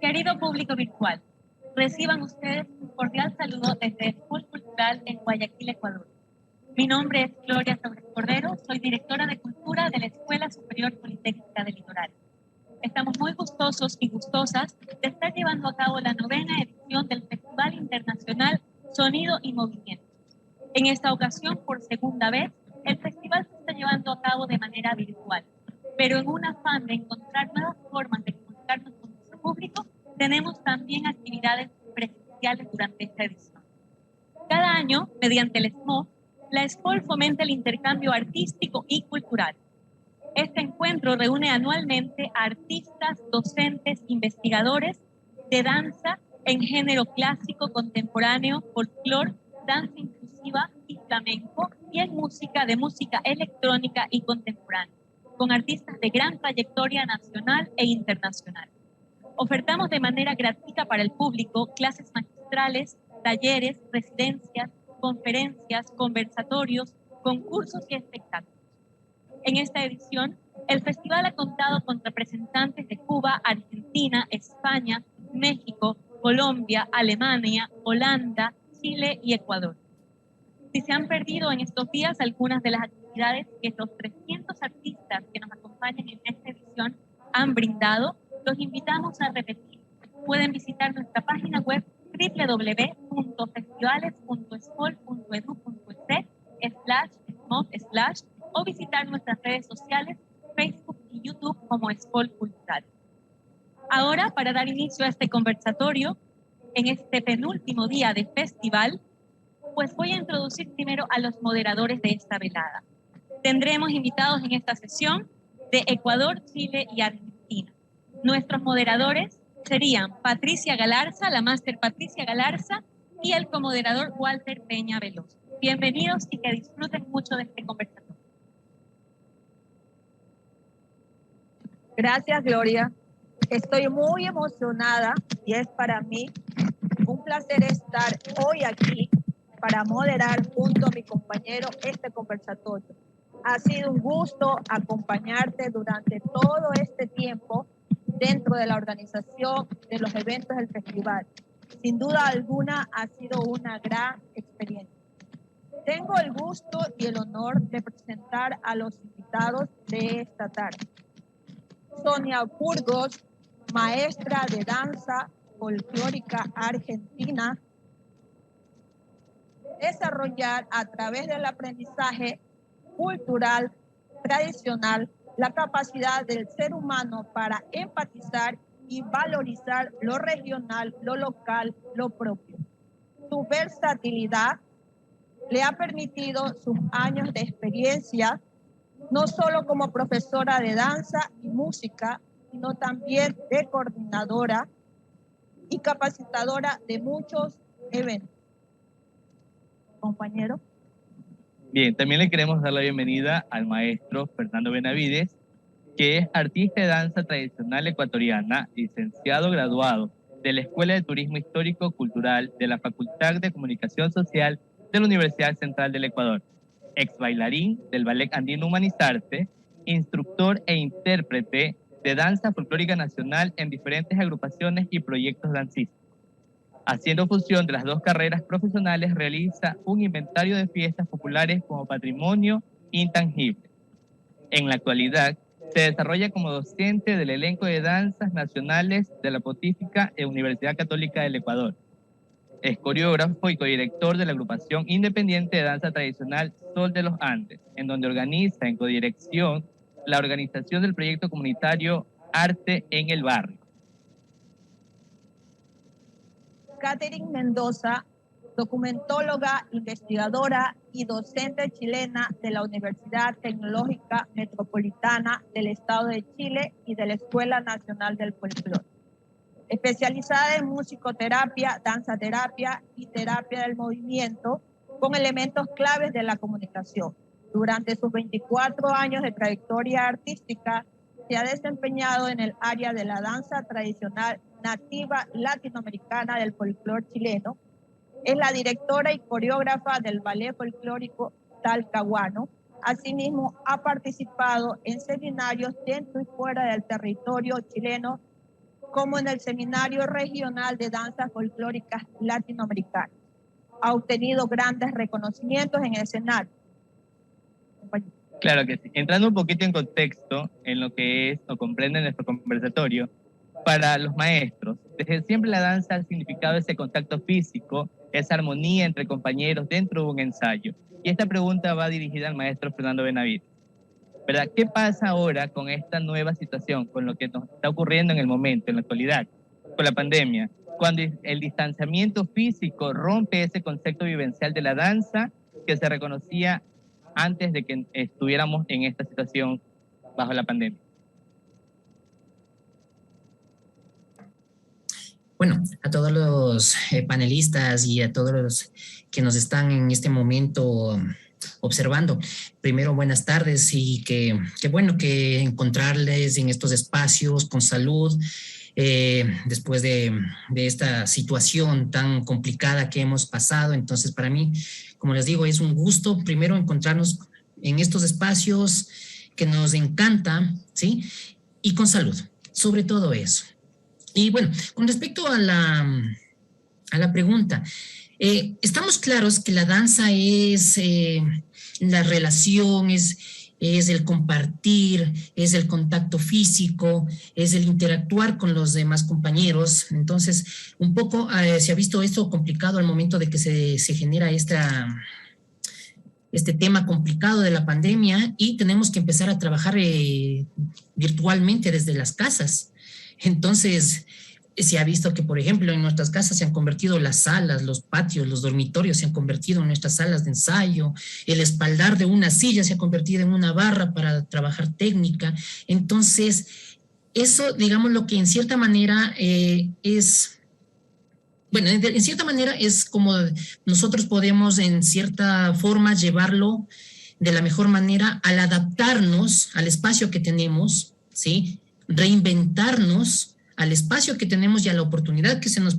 Querido público virtual, reciban ustedes un cordial saludo desde School Cultural en Guayaquil, Ecuador. Mi nombre es Gloria Sauces Cordero, soy directora de Cultura de la Escuela Superior Politécnica del Litoral. Estamos muy gustosos y gustosas de estar llevando a cabo la 9ª edición del Festival Internacional Sonido y Movimiento. En esta ocasión, por segunda vez, el festival se está llevando a cabo de manera virtual, pero en un afán de encontrar nuevas formas de comunicarnos con nuestro público, tenemos también actividades presenciales durante esta edición. Cada año, mediante el SMO, la SPOL fomenta el intercambio artístico y cultural. Este encuentro reúne anualmente a artistas, docentes, investigadores de danza en género clásico, contemporáneo, folclore, danza inclusiva y flamenco, y en música electrónica y contemporánea, con artistas de gran trayectoria nacional e internacional. Ofertamos de manera gratuita para el público clases magistrales, talleres, residencias, conferencias, conversatorios, concursos y espectáculos. En esta edición, el festival ha contado con representantes de Cuba, Argentina, España, México, Colombia, Alemania, Holanda, Chile y Ecuador. Si se han perdido en estos días algunas de las actividades que los 300 artistas que nos acompañan en esta edición han brindado, los invitamos a repetir. Pueden visitar nuestra página web www.festivales.espol.edu.es/smog/ o visitar nuestras redes sociales, Facebook y YouTube como SPOL Cultural. Ahora, para dar inicio a este conversatorio, en este penúltimo día de festival, pues voy a introducir primero a los moderadores de esta velada. Tendremos invitados en esta sesión de Ecuador, Chile y Argentina. Nuestros moderadores serían Patricia Galarza, la máster Patricia Galarza, y el comoderador Walter Peña Veloz. Bienvenidos y que disfruten mucho de este conversatorio. Gracias, Gloria. Estoy muy emocionada y es para mí un placer estar hoy aquí para moderar junto a mi compañero este conversatorio. Ha sido un gusto acompañarte durante todo este tiempo dentro de la organización de los eventos del festival. Sin duda alguna ha sido una gran experiencia. Tengo el gusto y el honor de presentar a los invitados de esta tarde. Sonia Burgos, maestra de danza folclórica argentina, desarrollar a través del aprendizaje cultural tradicional la capacidad del ser humano para empatizar y valorizar lo regional, lo local, lo propio. Su versatilidad le ha permitido sus años de experiencia, no solo como profesora de danza y música, sino también de coordinadora y capacitadora de muchos eventos. Compañero. Bien, también le queremos dar la bienvenida al maestro Fernando Benavides, que es artista de danza tradicional ecuatoriana, licenciado graduado de la Escuela de Turismo Histórico Cultural de la Facultad de Comunicación Social de la Universidad Central del Ecuador, ex bailarín del Ballet Andino Humanizarte, instructor e intérprete de danza folclórica nacional en diferentes agrupaciones y proyectos dancísticos. Haciendo fusión de las dos carreras profesionales, realiza un inventario de fiestas populares como patrimonio intangible. En la actualidad, se desarrolla como docente del elenco de danzas nacionales de la Pontificia Universidad Católica del Ecuador. Es coreógrafo y codirector de la agrupación independiente de danza tradicional Sol de los Andes, en donde organiza en codirección la organización del proyecto comunitario Arte en el Barrio. Catherine Mendoza, documentóloga, investigadora y docente chilena de la Universidad Tecnológica Metropolitana del Estado de Chile y de la Escuela Nacional del Folclore. Especializada en musicoterapia, danzaterapia y terapia del movimiento con elementos claves de la comunicación. Durante sus 24 años de trayectoria artística, se ha desempeñado en el área de la danza tradicional nativa latinoamericana del folclore chileno. Es la directora y coreógrafa del Ballet Folclórico Talcahuano. Asimismo, ha participado en seminarios dentro y fuera del territorio chileno como en el Seminario Regional de Danzas Folclóricas Latinoamericanas. Ha obtenido grandes reconocimientos en el escenario. Claro que sí. Entrando un poquito en contexto en lo que es o comprende nuestro conversatorio, para los maestros, desde siempre la danza ha significado ese contacto físico, esa armonía entre compañeros dentro de un ensayo. Y esta pregunta va dirigida al maestro Fernando Benavides, ¿verdad? ¿Qué pasa ahora con esta nueva situación, con lo que nos está ocurriendo en el momento, en la actualidad, con la pandemia, cuando el distanciamiento físico rompe ese concepto vivencial de la danza que se reconocía antes de que estuviéramos en esta situación bajo la pandemia? Bueno, a todos los panelistas y a todos los que nos están en este momento observando, primero buenas tardes y qué bueno que encontrarles en estos espacios con salud después de esta situación tan complicada que hemos pasado. Entonces, para mí, como les digo, es un gusto primero encontrarnos en estos espacios que nos encanta, ¿sí? Y con salud, sobre todo eso. Y bueno, con respecto a la pregunta, estamos claros que la danza es la relación, es el compartir, es el contacto físico, es el interactuar con los demás compañeros. Entonces, un poco se ha visto esto complicado al momento de que se genera este tema complicado de la pandemia y tenemos que empezar a trabajar virtualmente desde las casas. Entonces, se ha visto que, por ejemplo, en nuestras casas se han convertido las salas, los patios, los dormitorios se han convertido en nuestras salas de ensayo, el espaldar de una silla se ha convertido en una barra para trabajar técnica. Entonces, eso, digamos, lo que en cierta manera es... Bueno, en cierta manera es como nosotros podemos en cierta forma llevarlo de la mejor manera al adaptarnos al espacio que tenemos, ¿sí? Reinventarnos al espacio que tenemos y a la oportunidad que se nos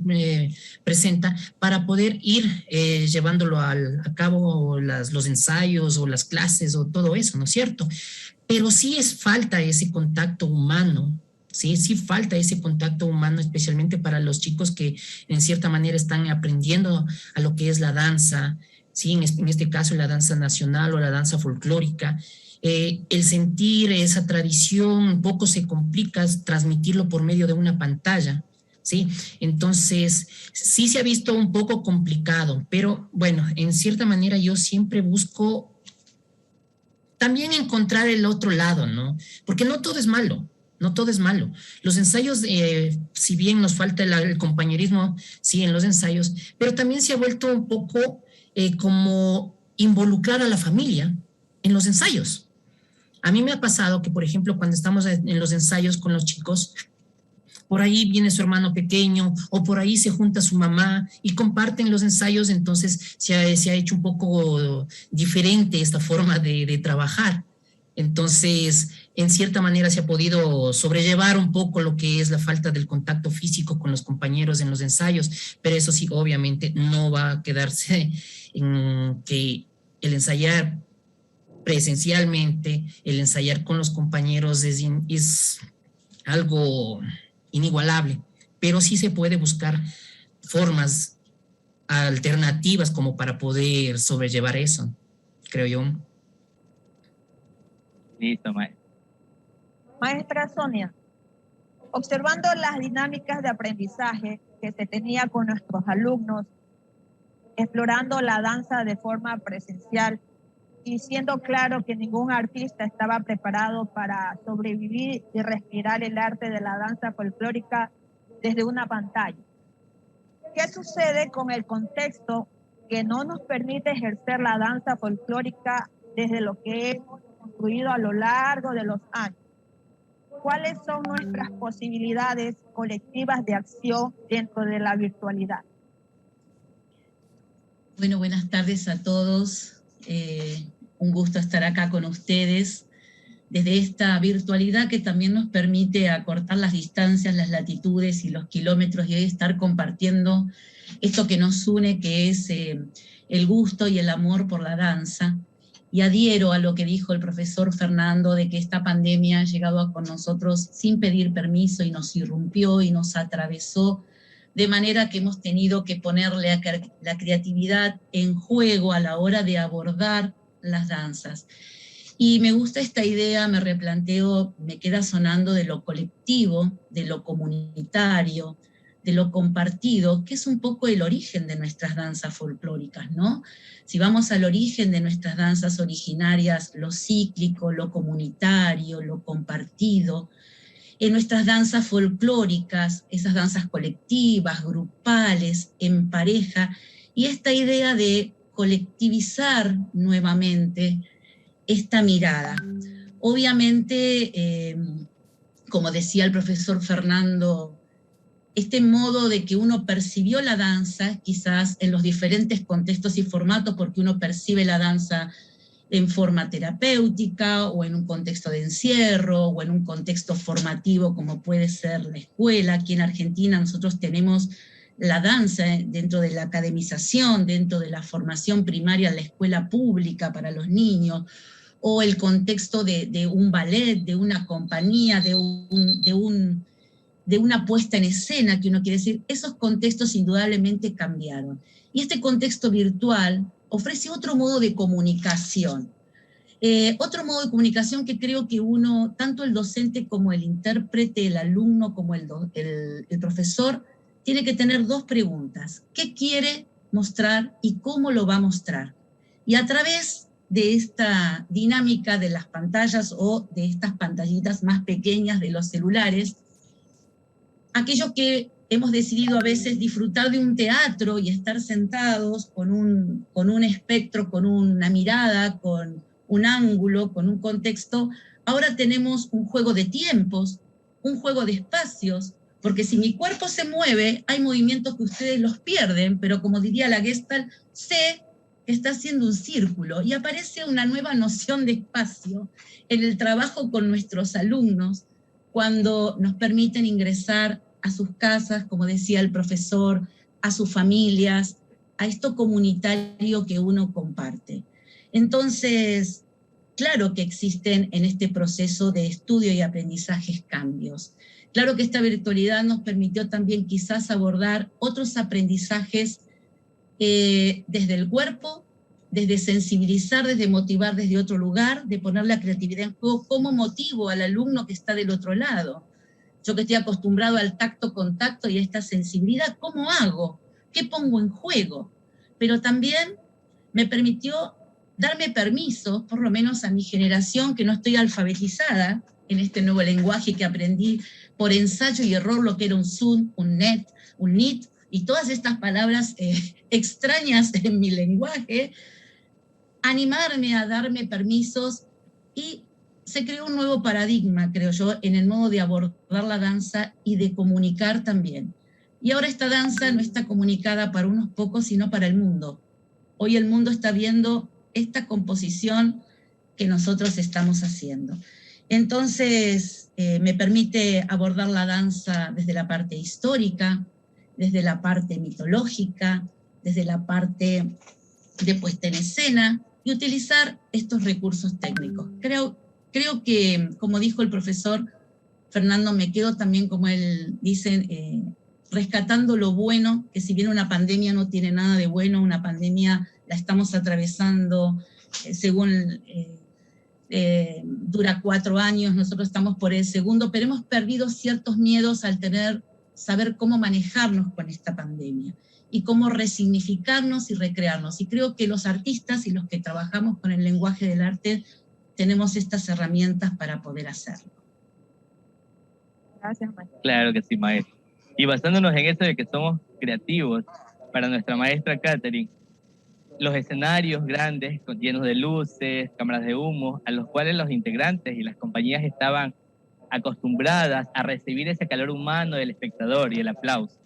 presenta para poder ir llevándolo a cabo los ensayos o las clases o todo eso, ¿no es cierto? Pero sí falta ese contacto humano. Sí falta ese contacto humano, especialmente para los chicos que en cierta manera están aprendiendo a lo que es la danza, ¿sí? En este caso la danza nacional o la danza folclórica. El sentir esa tradición un poco se complica transmitirlo por medio de una pantalla, ¿sí? Entonces, sí se ha visto un poco complicado, pero bueno, en cierta manera yo siempre busco también encontrar el otro lado, ¿no? Porque no todo es malo. No todo es malo. Los ensayos, si bien nos falta el compañerismo, sí, en los ensayos, pero también se ha vuelto un poco como involucrar a la familia en los ensayos. A mí me ha pasado que, por ejemplo, cuando estamos en los ensayos con los chicos, por ahí viene su hermano pequeño o por ahí se junta su mamá y comparten los ensayos, entonces se ha hecho un poco diferente esta forma de trabajar. Entonces, en cierta manera se ha podido sobrellevar un poco lo que es la falta del contacto físico con los compañeros en los ensayos, pero eso sí, obviamente, no va a quedarse en que el ensayar presencialmente, el ensayar con los compañeros es algo inigualable, pero sí se puede buscar formas alternativas como para poder sobrellevar eso, creo yo. Listo, maestra. Maestra Sonia, observando las dinámicas de aprendizaje que se tenía con nuestros alumnos, explorando la danza de forma presencial y siendo claro que ningún artista estaba preparado para sobrevivir y respirar el arte de la danza folclórica desde una pantalla. ¿Qué sucede con el contexto que no nos permite ejercer la danza folclórica desde lo que hemos construido a lo largo de los años? ¿Cuáles son nuestras posibilidades colectivas de acción dentro de la virtualidad? Bueno, buenas tardes a todos. Un gusto estar acá con ustedes desde esta virtualidad que también nos permite acortar las distancias, las latitudes y los kilómetros y hoy estar compartiendo esto que nos une, que es el gusto y el amor por la danza. y adhiero a lo que dijo el profesor Fernando de que esta pandemia ha llegado con nosotros sin pedir permiso y nos irrumpió y nos atravesó, de manera que hemos tenido que ponerle la creatividad en juego a la hora de abordar las danzas. Y me gusta esta idea, me replanteo, me queda sonando de lo colectivo, de lo comunitario, de lo compartido, que es un poco el origen de nuestras danzas folclóricas, ¿no? Si vamos al origen de nuestras danzas originarias, lo cíclico, lo comunitario, lo compartido, en nuestras danzas folclóricas, esas danzas colectivas, grupales, en pareja, y esta idea de colectivizar nuevamente esta mirada. Obviamente, como decía el profesor Fernando, este modo de que uno percibió la danza, quizás en los diferentes contextos y formatos, porque uno percibe la danza en forma terapéutica o en un contexto de encierro o en un contexto formativo como puede ser la escuela. Aquí en Argentina nosotros tenemos la danza dentro de la academización, dentro de la formación primaria en la escuela pública para los niños, o el contexto de un ballet, de una compañía, de una puesta en escena, que uno quiere decir, esos contextos indudablemente cambiaron. Y este contexto virtual ofrece otro modo de comunicación. Otro modo de comunicación que creo que uno, tanto el docente como el intérprete, el alumno como el profesor, tiene que tener dos preguntas. ¿Qué quiere mostrar y cómo lo va a mostrar? Y a través de esta dinámica de las pantallas o de estas pantallitas más pequeñas de los celulares, aquello que hemos decidido a veces disfrutar de un teatro y estar sentados con un espectro, con una mirada, con un ángulo, con un contexto, ahora tenemos un juego de tiempos, un juego de espacios, porque si mi cuerpo se mueve, hay movimientos que ustedes los pierden, pero como diría la Gestalt, sé que está haciendo un círculo y aparece una nueva noción de espacio en el trabajo con nuestros alumnos cuando nos permiten ingresar a sus casas, como decía el profesor, a sus familias, a esto comunitario que uno comparte. Entonces, claro que existen en este proceso de estudio y aprendizajes cambios. Claro que esta virtualidad nos permitió también quizás abordar otros aprendizajes desde el cuerpo, desde sensibilizar, desde motivar desde otro lugar, de poner la creatividad en juego, cómo motivo al alumno que está del otro lado. Yo que estoy acostumbrado al tacto-contacto y a esta sensibilidad, ¿cómo hago? ¿Qué pongo en juego? Pero también me permitió darme permiso, por lo menos a mi generación, que no estoy alfabetizada en este nuevo lenguaje que aprendí por ensayo y error, lo que era un Zoom, un Net, un Meet, y todas estas palabras extrañas en mi lenguaje, animarme a darme permisos, y se creó un nuevo paradigma, creo yo, en el modo de abordar la danza y de comunicar también. Y ahora esta danza no está comunicada para unos pocos, sino para el mundo. Hoy el mundo está viendo esta composición que nosotros estamos haciendo. Entonces, me permite abordar la danza desde la parte histórica, desde la parte mitológica, desde la parte de puesta en escena, y utilizar estos recursos técnicos. Creo que, como dijo el profesor Fernando, me quedo también, como él dice, rescatando lo bueno, que si bien una pandemia no tiene nada de bueno, una pandemia la estamos atravesando según dura 4 años, nosotros estamos por el segundo, pero hemos perdido ciertos miedos al saber cómo manejarnos con esta pandemia y cómo resignificarnos y recrearnos. Y creo que los artistas y los que trabajamos con el lenguaje del arte tenemos estas herramientas para poder hacerlo. Gracias, maestra. Claro que sí, maestra. Y basándonos en eso de que somos creativos, para nuestra maestra Katherine, los escenarios grandes, llenos de luces, cámaras de humo, a los cuales los integrantes y las compañías estaban acostumbradas a recibir ese calor humano del espectador y el aplauso.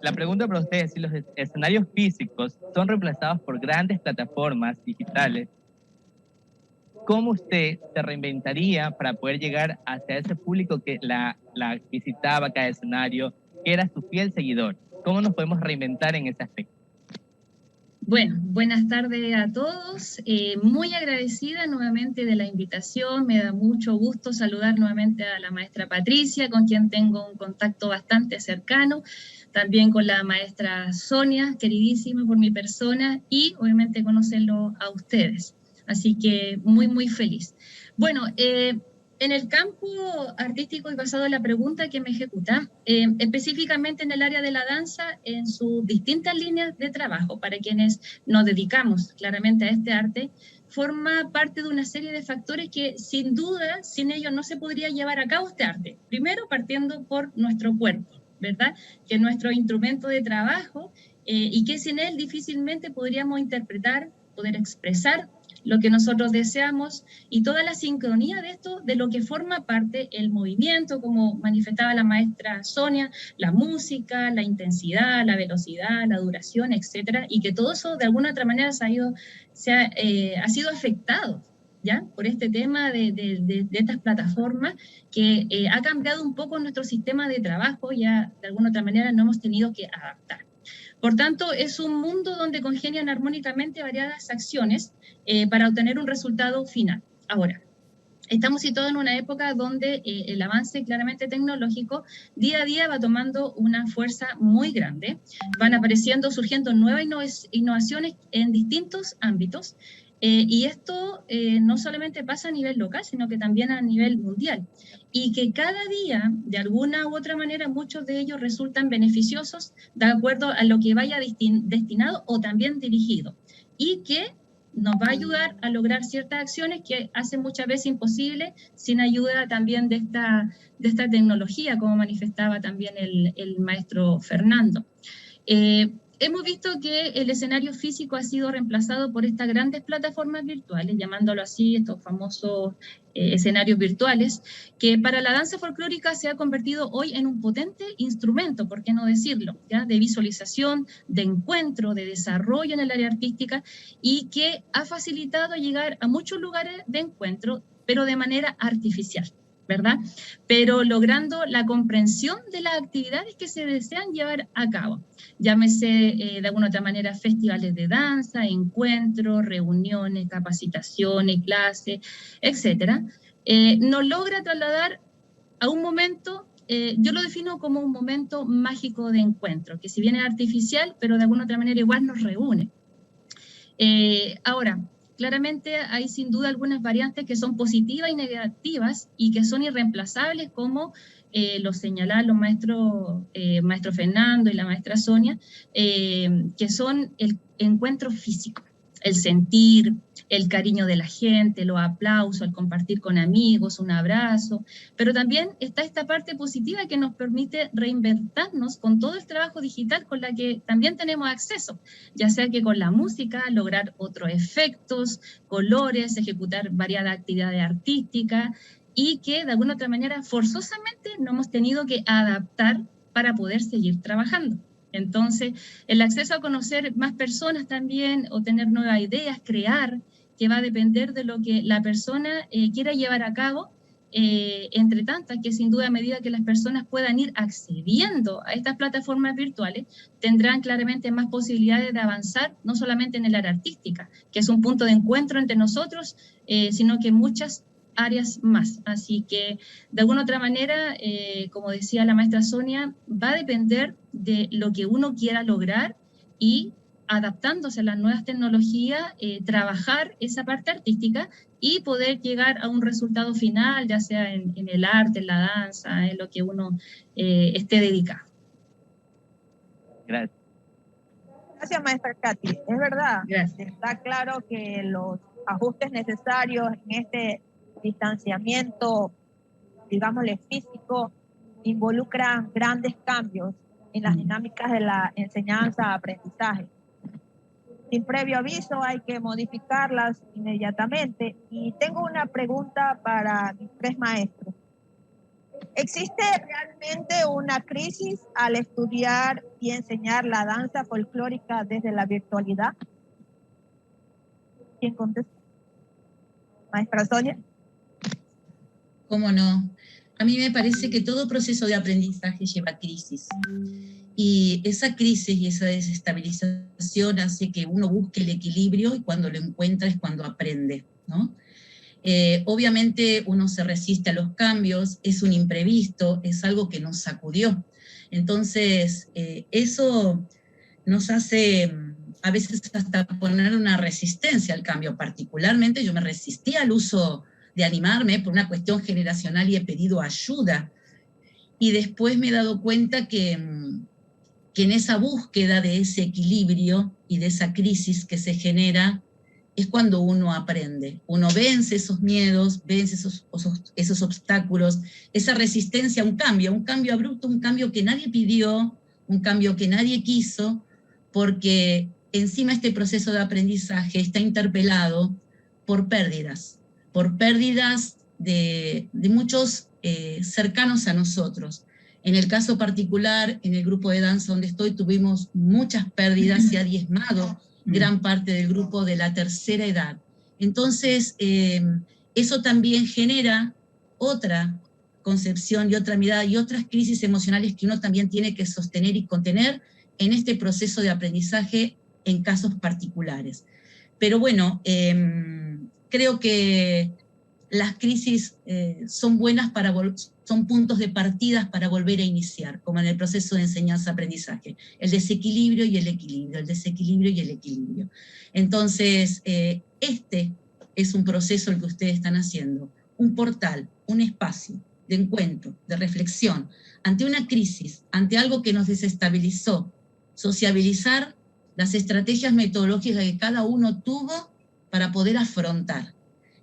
La pregunta para ustedes es si los escenarios físicos son reemplazados por grandes plataformas digitales, ¿cómo usted se reinventaría para poder llegar hacia ese público que la visitaba cada escenario, que era su fiel seguidor? ¿Cómo nos podemos reinventar en ese aspecto? Bueno, buenas tardes a todos. Muy agradecida nuevamente de la invitación. Me da mucho gusto saludar nuevamente a la maestra Patricia, con quien tengo un contacto bastante cercano. También con la maestra Sonia, queridísima por mi persona, y obviamente conocerlo a ustedes. Así que muy, muy feliz. Bueno, en el campo artístico y basado en la pregunta que me ejecuta, específicamente en el área de la danza, en sus distintas líneas de trabajo, para quienes nos dedicamos claramente a este arte, forma parte de una serie de factores que sin duda, sin ellos no se podría llevar a cabo este arte. Primero, partiendo por nuestro cuerpo, ¿verdad? Que es nuestro instrumento de trabajo y que sin él difícilmente podríamos interpretar, poder expresar lo que nosotros deseamos, y toda la sincronía de esto, de lo que forma parte el movimiento, como manifestaba la maestra Sonia, la música, la intensidad, la velocidad, la duración, etcétera, y que todo eso de alguna otra manera ha sido afectado, ¿ya? Por este tema de estas plataformas que ha cambiado un poco nuestro sistema de trabajo, ya de alguna otra manera nos hemos tenido que adaptar. Por tanto, es un mundo donde congenian armónicamente variadas acciones para obtener un resultado final. Ahora, estamos situados en una época donde el avance claramente tecnológico día a día va tomando una fuerza muy grande. Van apareciendo, surgiendo nuevas innovaciones en distintos ámbitos. Y esto no solamente pasa a nivel local, sino que también a nivel mundial. Y que cada día, de alguna u otra manera, muchos de ellos resultan beneficiosos de acuerdo a lo que vaya destinado o también dirigido. Y que nos va a ayudar a lograr ciertas acciones que hacen muchas veces imposible sin ayuda también de esta tecnología, como manifestaba también el maestro Fernando. Hemos visto que el escenario físico ha sido reemplazado por estas grandes plataformas virtuales, llamándolo así, estos famosos escenarios virtuales, que para la danza folclórica se ha convertido hoy en un potente instrumento, por qué no decirlo, ¿ya? De visualización, de encuentro, de desarrollo en el área artística, y que ha facilitado llegar a muchos lugares de encuentro, pero de manera artificial, ¿verdad? Pero logrando la comprensión de las actividades que se desean llevar a cabo. Llámese de alguna otra manera festivales de danza, encuentros, reuniones, capacitaciones, clases, etc. Nos logra trasladar a un momento, yo lo defino como un momento mágico de encuentro, que si bien es artificial, pero de alguna otra manera igual nos reúne. Ahora, claramente hay sin duda algunas variantes que son positivas y negativas y que son irreemplazables, como lo señalaban los maestros, maestro Fernando y la maestra Sonia, que son el encuentro físico, el sentir, el cariño de la gente, los aplausos, el compartir con amigos, un abrazo, pero también está esta parte positiva que nos permite reinventarnos con todo el trabajo digital con la que también tenemos acceso, ya sea que con la música lograr otros efectos, colores, ejecutar variadas actividades artísticas, y que de alguna otra manera forzosamente nos hemos tenido que adaptar para poder seguir trabajando. Entonces, el acceso a conocer más personas también, o tener nuevas ideas, crear, que va a depender de lo que la persona quiera llevar a cabo, entre tantas, que sin duda a medida que las personas puedan ir accediendo a estas plataformas virtuales, tendrán claramente más posibilidades de avanzar, no solamente en el área artística, que es un punto de encuentro entre nosotros, sino que muchas áreas más. Así que, de alguna otra manera, como decía la maestra Sonia, va a depender de lo que uno quiera lograr y, adaptándose a las nuevas tecnologías, trabajar esa parte artística y poder llegar a un resultado final, ya sea en el arte, en la danza, en lo que uno esté dedicado. Gracias. Gracias, maestra Katy. Es verdad, Gracias. está claro que los ajustes necesarios en este distanciamiento, digámosle físico, involucran grandes cambios en las dinámicas de la enseñanza-aprendizaje. Sin previo aviso hay que modificarlas inmediatamente, y tengo una pregunta para mis tres maestros. ¿Existe realmente una crisis al estudiar y enseñar la danza folclórica desde la virtualidad? ¿Quién contesta? Maestra Sonia. ¿Cómo no? A mí me parece que todo proceso de aprendizaje lleva crisis. Y esa crisis y esa desestabilización hace que uno busque el equilibrio y cuando lo encuentra es cuando aprende, ¿no? Obviamente uno se resiste a los cambios, es un imprevisto, es algo que nos sacudió. Entonces, eso nos hace a veces hasta poner una resistencia al cambio. Particularmente yo me resistí al uso de animarme por una cuestión generacional y he pedido ayuda. Y después me he dado cuenta que en esa búsqueda de ese equilibrio y de esa crisis que se genera, es cuando uno aprende. Uno vence esos miedos, vence esos obstáculos, esa resistencia a un cambio abrupto, un cambio que nadie pidió, un cambio que nadie quiso, porque encima este proceso de aprendizaje está interpelado por pérdidas de muchos cercanos a nosotros. En el caso particular, en el grupo de danza donde estoy, tuvimos muchas pérdidas, se ha diezmado gran parte del grupo de la tercera edad. Entonces, eso también genera otra concepción y otra mirada y otras crisis emocionales que uno también tiene que sostener y contener en este proceso de aprendizaje en casos particulares. Pero bueno, creo que las crisis son buenas son puntos de partida para volver a iniciar, como en el proceso de enseñanza-aprendizaje, el desequilibrio y el equilibrio, el desequilibrio y el equilibrio. Entonces, este es un proceso el que ustedes están haciendo, un portal, un espacio de encuentro, de reflexión, ante una crisis, ante algo que nos desestabilizó, sociabilizar las estrategias metodológicas que cada uno tuvo para poder afrontar.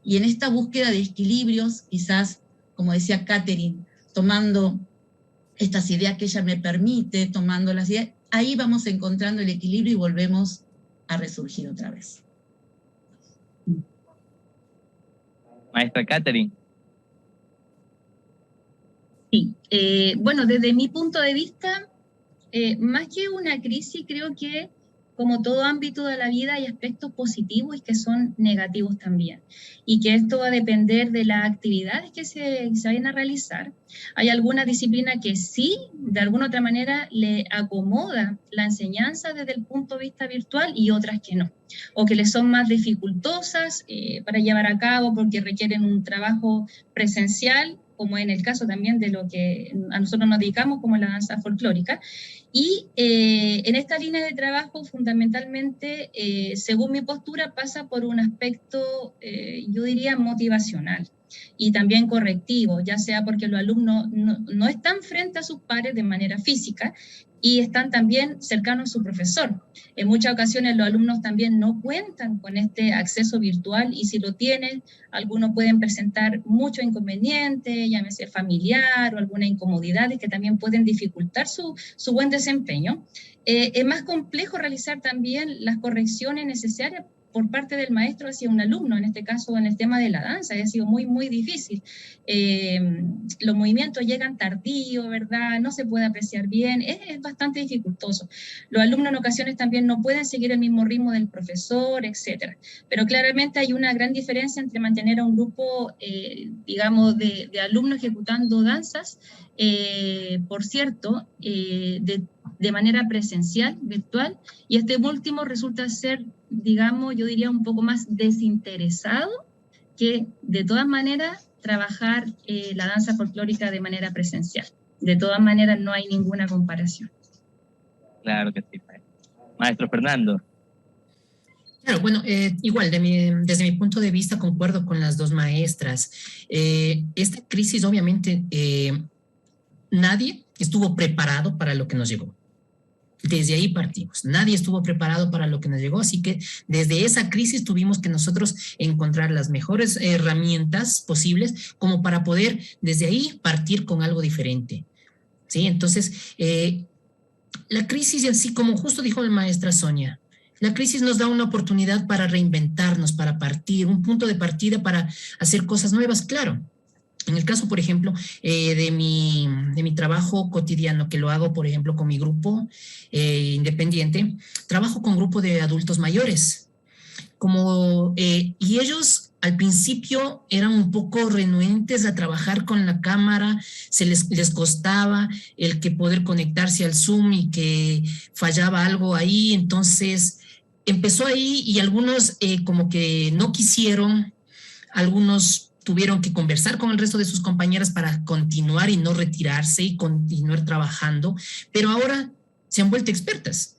Y en esta búsqueda de equilibrios, quizás, como decía Catherine, tomando estas ideas que ella me permite, tomando las ideas, ahí vamos encontrando el equilibrio y volvemos a resurgir otra vez. Maestra Catherine. Sí, bueno, desde mi punto de vista, más que una crisis, creo que como todo ámbito de la vida hay aspectos positivos y que son negativos también. Y que esto va a depender de las actividades que se vayan a realizar. Hay alguna disciplina que sí, de alguna otra manera, le acomoda la enseñanza desde el punto de vista virtual y otras que no. O que les son más dificultosas para llevar a cabo porque requieren un trabajo presencial, como en el caso también de lo que a nosotros nos dedicamos, como la danza folclórica. Y en esta línea de trabajo, fundamentalmente, según mi postura, pasa por un aspecto, yo diría, motivacional y también correctivo, ya sea porque los alumnos no están frente a sus pares de manera física y están también cercanos a su profesor. En muchas ocasiones los alumnos también no cuentan con este acceso virtual y si lo tienen, algunos pueden presentar muchos inconvenientes, llámese familiar o algunas incomodidades que también pueden dificultar su buen desempeño. Es más complejo realizar también las correcciones necesarias por parte del maestro hacia un alumno, en este caso en el tema de la danza, ha sido muy, muy difícil. Los movimientos llegan tardíos, ¿verdad? No se puede apreciar bien, es bastante dificultoso. Los alumnos en ocasiones también no pueden seguir el mismo ritmo del profesor, etc. Pero claramente hay una gran diferencia entre mantener a un grupo, digamos, de alumnos ejecutando danzas, por cierto, de manera presencial, virtual, y este último resulta ser, digamos, yo diría un poco más desinteresado que de todas maneras trabajar la danza folclórica de manera presencial. De todas maneras no hay ninguna comparación. Claro que sí. Maestro Fernando. Claro, bueno, igual, desde mi punto de vista concuerdo con las dos maestras. Esta crisis, obviamente, nadie estuvo preparado para lo que nos llegó. Desde ahí partimos. Nadie estuvo preparado para lo que nos llegó, así que desde esa crisis tuvimos que nosotros encontrar las mejores herramientas posibles como para poder desde ahí partir con algo diferente. ¿Sí? Entonces, la crisis, así como justo dijo la maestra Sonia, la crisis nos da una oportunidad para reinventarnos, para partir, un punto de partida para hacer cosas nuevas, claro. En el caso, por ejemplo, de mi trabajo cotidiano, que lo hago, por ejemplo, con mi grupo independiente, trabajo con grupo de adultos mayores. Y ellos al principio eran un poco renuentes a trabajar con la cámara, les costaba el que poder conectarse al Zoom y que fallaba algo ahí, entonces empezó ahí y algunos como que no quisieron, algunos tuvieron que conversar con el resto de sus compañeras para continuar y no retirarse y continuar trabajando, pero ahora se han vuelto expertas.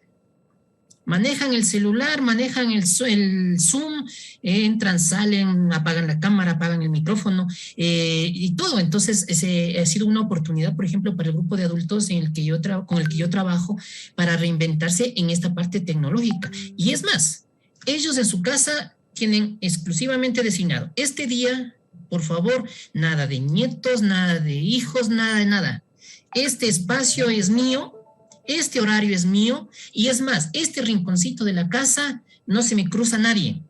Manejan el celular, manejan el Zoom, entran, salen, apagan la cámara, apagan el micrófono y todo. Entonces, ha sido una oportunidad, por ejemplo, para el grupo de adultos con el que yo trabajo para reinventarse en esta parte tecnológica. Y es más, ellos en su casa tienen exclusivamente designado este día, por favor, nada de nietos, nada de hijos, nada de nada. Este espacio es mío. Este horario es mío y es más, este rinconcito de la casa no se me cruza nadie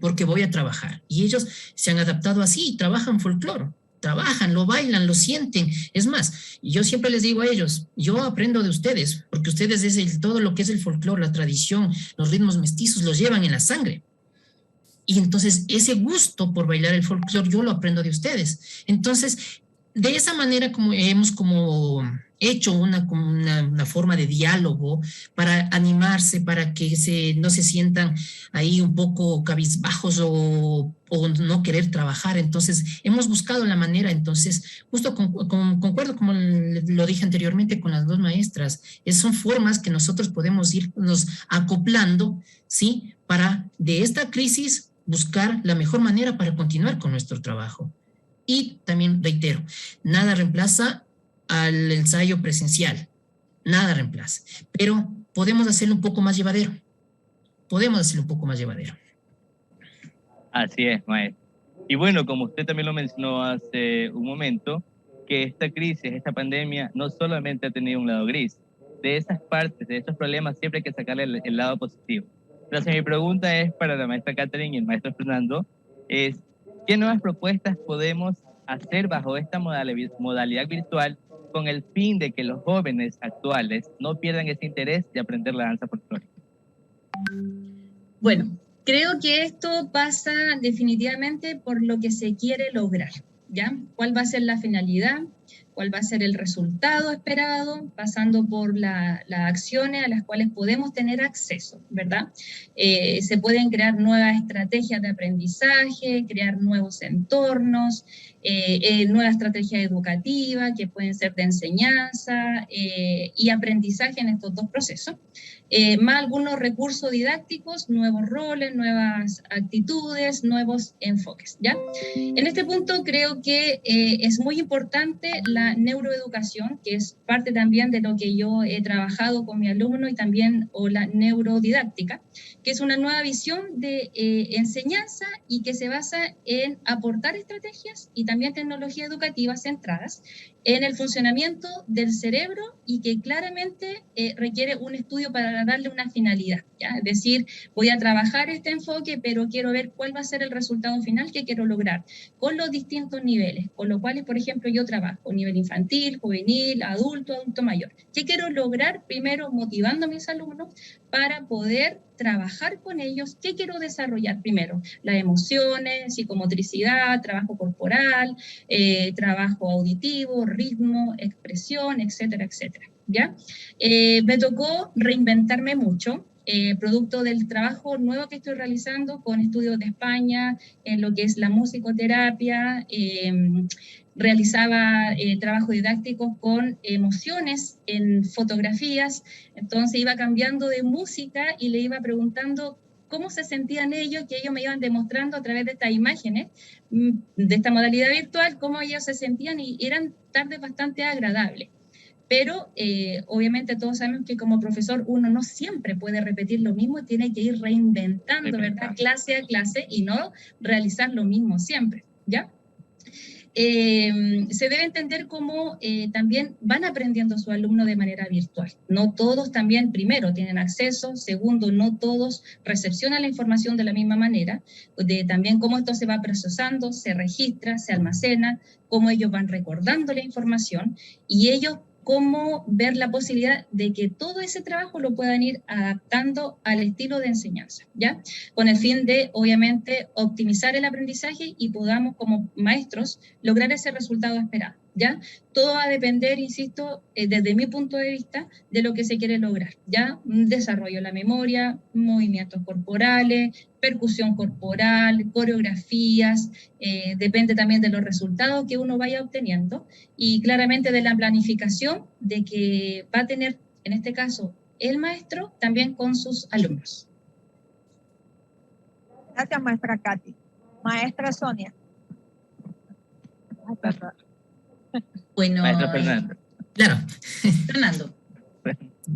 porque voy a trabajar. Y ellos se han adaptado así, trabajan folclore, trabajan, lo bailan, lo sienten. Es más, yo siempre les digo a ellos, yo aprendo de ustedes porque ustedes todo lo que es el folclore, la tradición, los ritmos mestizos los llevan en la sangre. Y entonces ese gusto por bailar el folclore yo lo aprendo de ustedes. Entonces, de esa manera hemos hecho una forma de diálogo para animarse, para que no se sientan ahí un poco cabizbajos o no querer trabajar. Entonces, hemos buscado la manera. Entonces, justo concuerdo, como lo dije anteriormente, con las dos maestras. Son formas que nosotros podemos irnos acoplando, ¿sí? Para de esta crisis buscar la mejor manera para continuar con nuestro trabajo. Y también reitero, nada reemplaza al ensayo presencial, nada reemplaza, pero podemos hacerlo un poco más llevadero, Así es, maestro. Y bueno, como usted también lo mencionó hace un momento, que esta crisis, esta pandemia, no solamente ha tenido un lado gris. De esas partes, de esos problemas, siempre hay que sacarle el lado positivo. Entonces, mi pregunta es para la maestra Catherine y el maestro Fernando, ¿qué nuevas propuestas podemos hacer bajo esta modalidad virtual con el fin de que los jóvenes actuales no pierdan ese interés de aprender la danza folclórica? Bueno, creo que esto pasa definitivamente por lo que se quiere lograr, ¿ya? ¿Cuál va a ser la finalidad? ¿Cuál va a ser el resultado esperado? Pasando por las acciones a las cuales podemos tener acceso, ¿verdad? Se pueden crear nuevas estrategias de aprendizaje, crear nuevos entornos, nuevas estrategias educativas que pueden ser de enseñanza y aprendizaje en estos dos procesos. Más algunos recursos didácticos, nuevos roles, nuevas actitudes, nuevos enfoques, ¿ya? En este punto creo que es muy importante la neuroeducación, que es parte también de lo que yo he trabajado con mi alumno y también la neurodidáctica, que es una nueva visión de enseñanza y que se basa en aportar estrategias y también tecnologías educativas centradas en el funcionamiento del cerebro y que claramente requiere un estudio para darle una finalidad, ¿ya? Es decir, voy a trabajar este enfoque, pero quiero ver cuál va a ser el resultado final que quiero lograr con los distintos niveles, con los cuales, por ejemplo, yo trabajo, nivel infantil, juvenil, adulto, adulto mayor. ¿Qué quiero lograr? Primero, motivando a mis alumnos para poder trabajar con ellos. ¿Qué quiero desarrollar primero? Las emociones, psicomotricidad, trabajo corporal, trabajo auditivo, ritmo, expresión, etcétera, etcétera, ¿ya? Me tocó reinventarme mucho, producto del trabajo nuevo que estoy realizando con estudios de España, en lo que es la musicoterapia, realizaba trabajo didáctico con emociones en fotografías, entonces iba cambiando de música y le iba preguntando cómo se sentían ellos, que ellos me iban demostrando a través de estas imágenes, de esta modalidad virtual, cómo ellos se sentían y eran tardes bastante agradables. Pero obviamente todos sabemos que como profesor uno no siempre puede repetir lo mismo, tiene que ir reinventando, ¿verdad? Clase a clase y no realizar lo mismo siempre, ¿ya? Se debe entender cómo también van aprendiendo sus alumnos de manera virtual. No todos también, primero, tienen acceso, segundo, no todos recepcionan la información de la misma manera, de también cómo esto se va procesando, se registra, se almacena, cómo ellos van recordando la información y ellos cómo ver la posibilidad de que todo ese trabajo lo puedan ir adaptando al estilo de enseñanza, ¿ya? Con el fin de, obviamente, optimizar el aprendizaje y podamos, como maestros, lograr ese resultado esperado, ¿ya? Todo va a depender, insisto, desde mi punto de vista, de lo que se quiere lograr, ¿ya? Un desarrollo de la memoria, movimientos corporales, percusión corporal, coreografías, depende también de los resultados que uno vaya obteniendo y claramente de la planificación de que va a tener, en este caso, el maestro también con sus alumnos. Gracias, maestra Katy. Maestra Sonia. Ay, perdón. Bueno, Maestro Fernando. Claro, Fernando.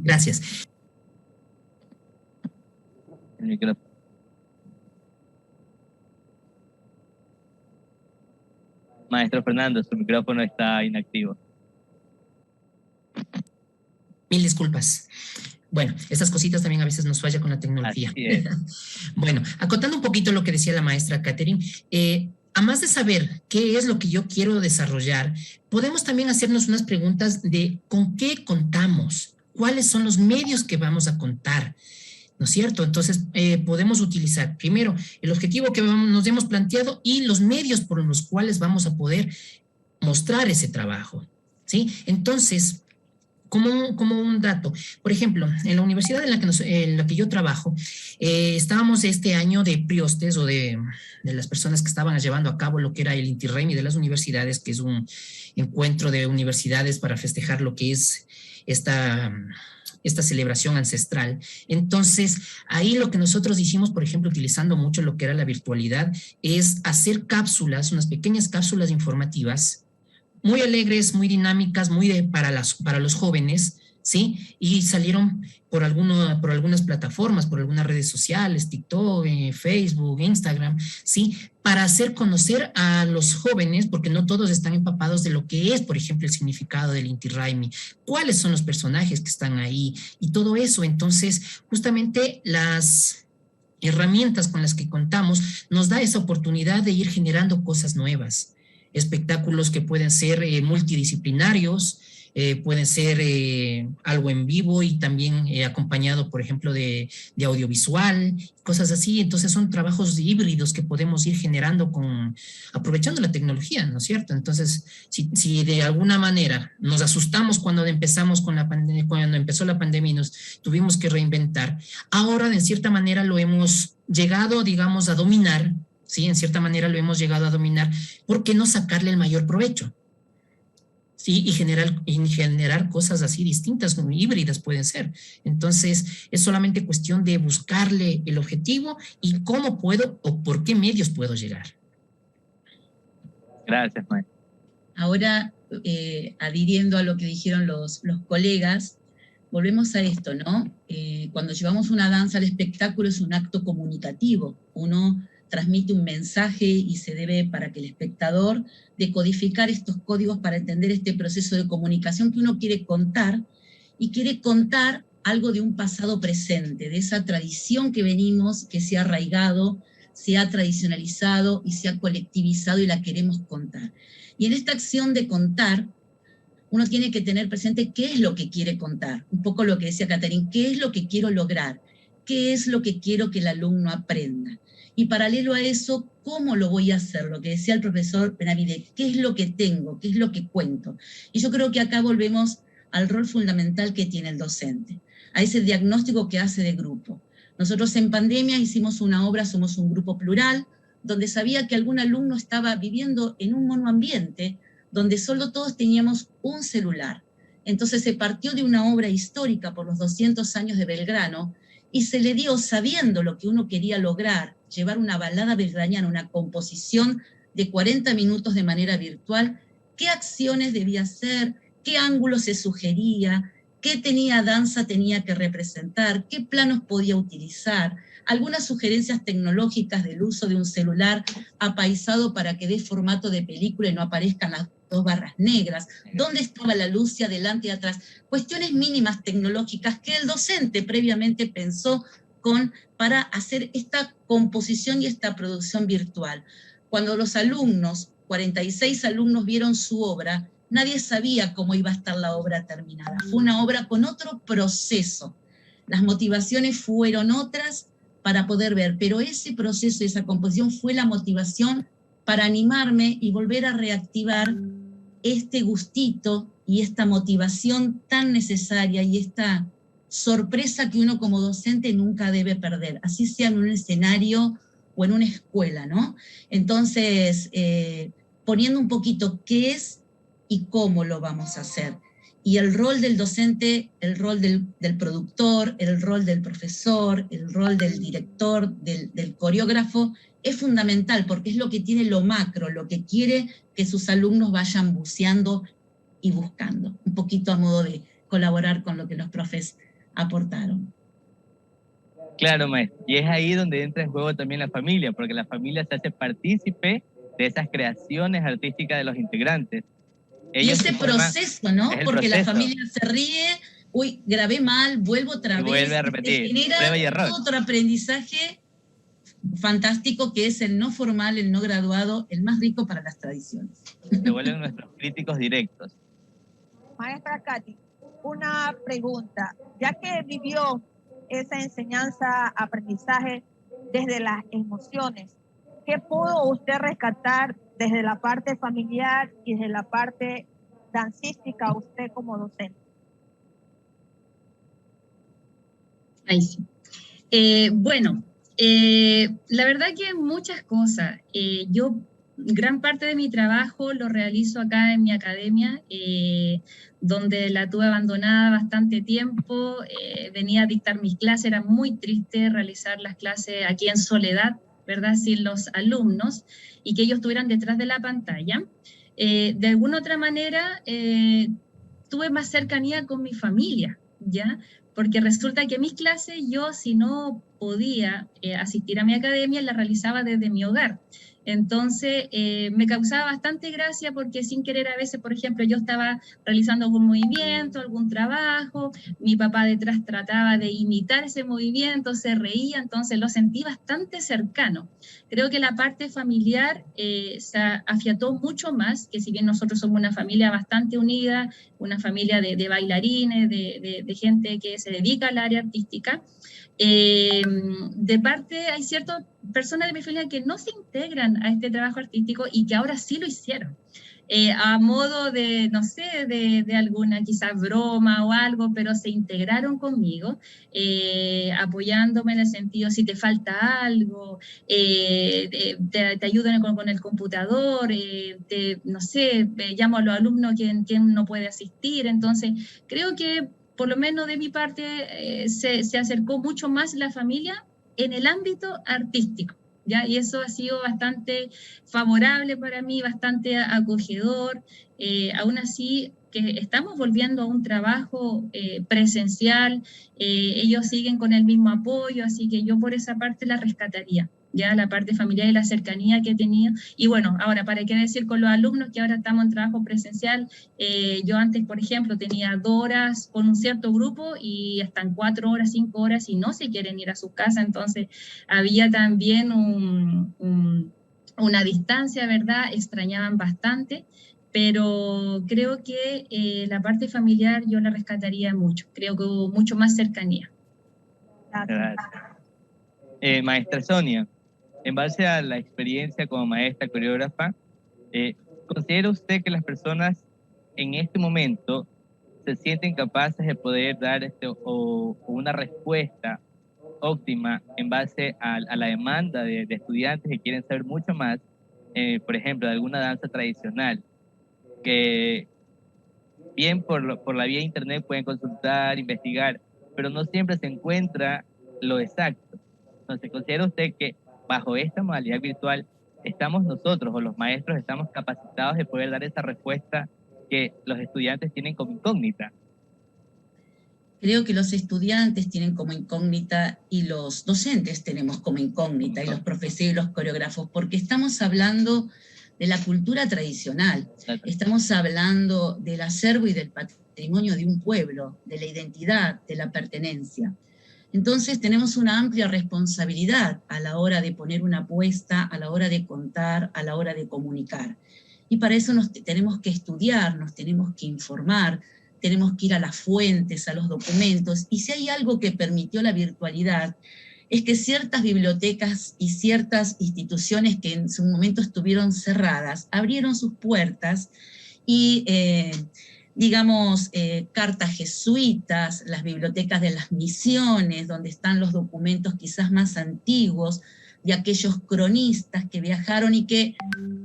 gracias. El micrófono. Maestro Fernando, su micrófono está inactivo. Mil disculpas. Bueno, estas cositas también a veces nos falla con la tecnología. Así es. Bueno, acotando un poquito lo que decía la maestra Catherine, a más de saber qué es lo que yo quiero desarrollar, podemos también hacernos unas preguntas de con qué contamos, cuáles son los medios que vamos a contar, ¿no es cierto? Entonces, podemos utilizar primero el objetivo que nos hemos planteado y los medios por los cuales vamos a poder mostrar ese trabajo, ¿sí? Entonces, como un dato, por ejemplo, en la universidad en la que yo trabajo, estábamos este año de priostes o de las personas que estaban llevando a cabo lo que era el Inti Raymi de las universidades, que es un encuentro de universidades para festejar lo que es esta celebración ancestral. Entonces, ahí lo que nosotros hicimos, por ejemplo, utilizando mucho lo que era la virtualidad, es hacer cápsulas, unas pequeñas cápsulas informativas, muy alegres, muy dinámicas, para los jóvenes, ¿sí? Y salieron por algunas plataformas, por algunas redes sociales, TikTok, Facebook, Instagram, ¿sí? Para hacer conocer a los jóvenes, porque no todos están empapados de lo que es, por ejemplo, el significado del Inti Raymi, cuáles son los personajes que están ahí y todo eso. Entonces, justamente las herramientas con las que contamos nos da esa oportunidad de ir generando cosas nuevas, espectáculos que pueden ser multidisciplinarios, pueden ser algo en vivo y también acompañado, por ejemplo, de audiovisual, cosas así. Entonces son trabajos híbridos que podemos ir generando aprovechando la tecnología, ¿no es cierto? Entonces, si de alguna manera nos asustamos cuando empezamos con la pandemia, cuando empezó la pandemia y nos tuvimos que reinventar, ahora de cierta manera lo hemos llegado, digamos, a dominar. Sí, en cierta manera lo hemos llegado a dominar. ¿Por qué no sacarle el mayor provecho? Sí, y generar cosas así distintas, como híbridas pueden ser. Entonces, es solamente cuestión de buscarle el objetivo y cómo puedo o por qué medios puedo llegar. Gracias, maestro. Ahora, adhiriendo a lo que dijeron los colegas, volvemos a esto, ¿no? Cuando llevamos una danza al espectáculo es un acto comunicativo. Uno transmite un mensaje y se debe, para que el espectador, decodificar estos códigos para entender este proceso de comunicación que uno quiere contar, y quiere contar algo de un pasado presente, de esa tradición que venimos, que se ha arraigado, se ha tradicionalizado y se ha colectivizado y la queremos contar. Y en esta acción de contar, uno tiene que tener presente qué es lo que quiere contar, un poco lo que decía Catherine, qué es lo que quiero lograr, qué es lo que quiero que el alumno aprenda. Y paralelo a eso, ¿cómo lo voy a hacer? Lo que decía el profesor Benavides, ¿qué es lo que tengo? ¿Qué es lo que cuento? Y yo creo que acá volvemos al rol fundamental que tiene el docente, a ese diagnóstico que hace de grupo. Nosotros en pandemia hicimos una obra, Somos un grupo plural, donde sabía que algún alumno estaba viviendo en un monoambiente, donde solo todos teníamos un celular. Entonces se partió de una obra histórica por los 200 años de Belgrano, y se le dio, sabiendo lo que uno quería lograr, llevar una balada belgraniana, una composición de 40 minutos de manera virtual, qué acciones debía hacer, qué ángulos se sugería, qué danza tenía que representar, qué planos podía utilizar, algunas sugerencias tecnológicas del uso de un celular apaisado para que dé formato de película y no aparezcan las dos barras negras, dónde estaba la luz y adelante y atrás, cuestiones mínimas tecnológicas que el docente previamente pensó para hacer esta composición y esta producción virtual. Cuando los alumnos, 46 alumnos, vieron su obra, nadie sabía cómo iba a estar la obra terminada. Fue una obra con otro proceso. Las motivaciones fueron otras para poder ver, pero ese proceso, esa composición fue la motivación para animarme y volver a reactivar este gustito y esta motivación tan necesaria y esta sorpresa que uno como docente nunca debe perder, así sea en un escenario o en una escuela, ¿no? Entonces, poniendo un poquito qué es y cómo lo vamos a hacer. Y el rol del docente, el rol del productor, el rol del profesor, el rol del director, del coreógrafo, es fundamental porque es lo que tiene lo macro, lo que quiere que sus alumnos vayan buceando y buscando, un poquito a modo de colaborar con lo que los profes aportaron. Claro, maestro. Y es ahí donde entra en juego también la familia, porque la familia se hace partícipe de esas creaciones artísticas de los integrantes. Y ese proceso, ¿no? Porque proceso. La familia se ríe, uy, grabé mal, vuelvo otra vez. Vuelve a repetir, genera prueba y error. Otro aprendizaje fantástico que es el no formal, el no graduado, el más rico para las tradiciones. Se vuelven nuestros críticos directos. Maestra Katy, una pregunta. Ya que vivió esa enseñanza-aprendizaje desde las emociones, ¿qué pudo usted rescatar desde la parte familiar y desde la parte dancística usted como docente? Ahí sí. Bueno, la verdad que muchas cosas. Yo gran parte de mi trabajo lo realizo acá en mi academia, donde la tuve abandonada bastante tiempo. Venía a dictar mis clases, era muy triste realizar las clases aquí en soledad, ¿verdad? Sin los alumnos y que ellos estuvieran detrás de la pantalla. De alguna otra manera, tuve más cercanía con mi familia, ¿ya? Porque resulta que mis clases yo, si no podía asistir a mi academia, las realizaba desde mi hogar. Entonces, me causaba bastante gracia porque sin querer a veces, por ejemplo, yo estaba realizando algún movimiento, algún trabajo, mi papá detrás trataba de imitar ese movimiento, se reía, entonces lo sentí bastante cercano. Creo que la parte familiar se afiató mucho más, que si bien nosotros somos una familia bastante unida, una familia de bailarines, de gente que se dedica al área artística, de parte hay ciertas personas de mi familia que no se integran a este trabajo artístico y que ahora sí lo hicieron. A modo de, no sé, de alguna quizás broma o algo, pero se integraron conmigo, apoyándome en el sentido, si te falta algo, te ayudan con el computador, no sé, llamo a los alumnos quien no puede asistir. Entonces, creo que por lo menos de mi parte, se acercó mucho más la familia en el ámbito artístico, ¿ya? Y eso ha sido bastante favorable para mí, bastante acogedor. Aún así, que estamos volviendo a un trabajo presencial, ellos siguen con el mismo apoyo, así que yo por esa parte la rescataría, ya la parte familiar y la cercanía que he tenido. Y bueno, ahora, ¿para qué decir con los alumnos que ahora estamos en trabajo presencial? Yo antes, por ejemplo, tenía 2 horas con un cierto grupo y están 4 horas, 5 horas y no se quieren ir a sus casas, entonces había también una distancia, ¿verdad? Extrañaban bastante, pero creo que la parte familiar yo la rescataría mucho, creo que hubo mucho más cercanía. Gracias. Maestra Sonia, en base a la experiencia como maestra coreógrafa, ¿considera usted que las personas en este momento se sienten capaces de poder dar una respuesta óptima en base a la demanda de estudiantes que quieren saber mucho más, por ejemplo, de alguna danza tradicional, que bien por la vía de internet pueden consultar, investigar, pero no siempre se encuentra lo exacto? Entonces, ¿considera usted que bajo esta modalidad virtual estamos nosotros o los maestros estamos capacitados de poder dar esa respuesta que los estudiantes tienen como incógnita? Creo que los estudiantes tienen como incógnita y los docentes tenemos como incógnita y los profesores y los coreógrafos, porque estamos hablando de la cultura tradicional, estamos hablando del acervo y del patrimonio de un pueblo, de la identidad, de la pertenencia. Entonces tenemos una amplia responsabilidad a la hora de poner una apuesta, a la hora de contar, a la hora de comunicar. Y para eso tenemos que estudiar, nos tenemos que informar, tenemos que ir a las fuentes, a los documentos. Y si hay algo que permitió la virtualidad, es que ciertas bibliotecas y ciertas instituciones que en su momento estuvieron cerradas, abrieron sus puertas y, cartas jesuitas, las bibliotecas de las misiones, donde están los documentos quizás más antiguos, de aquellos cronistas que viajaron y que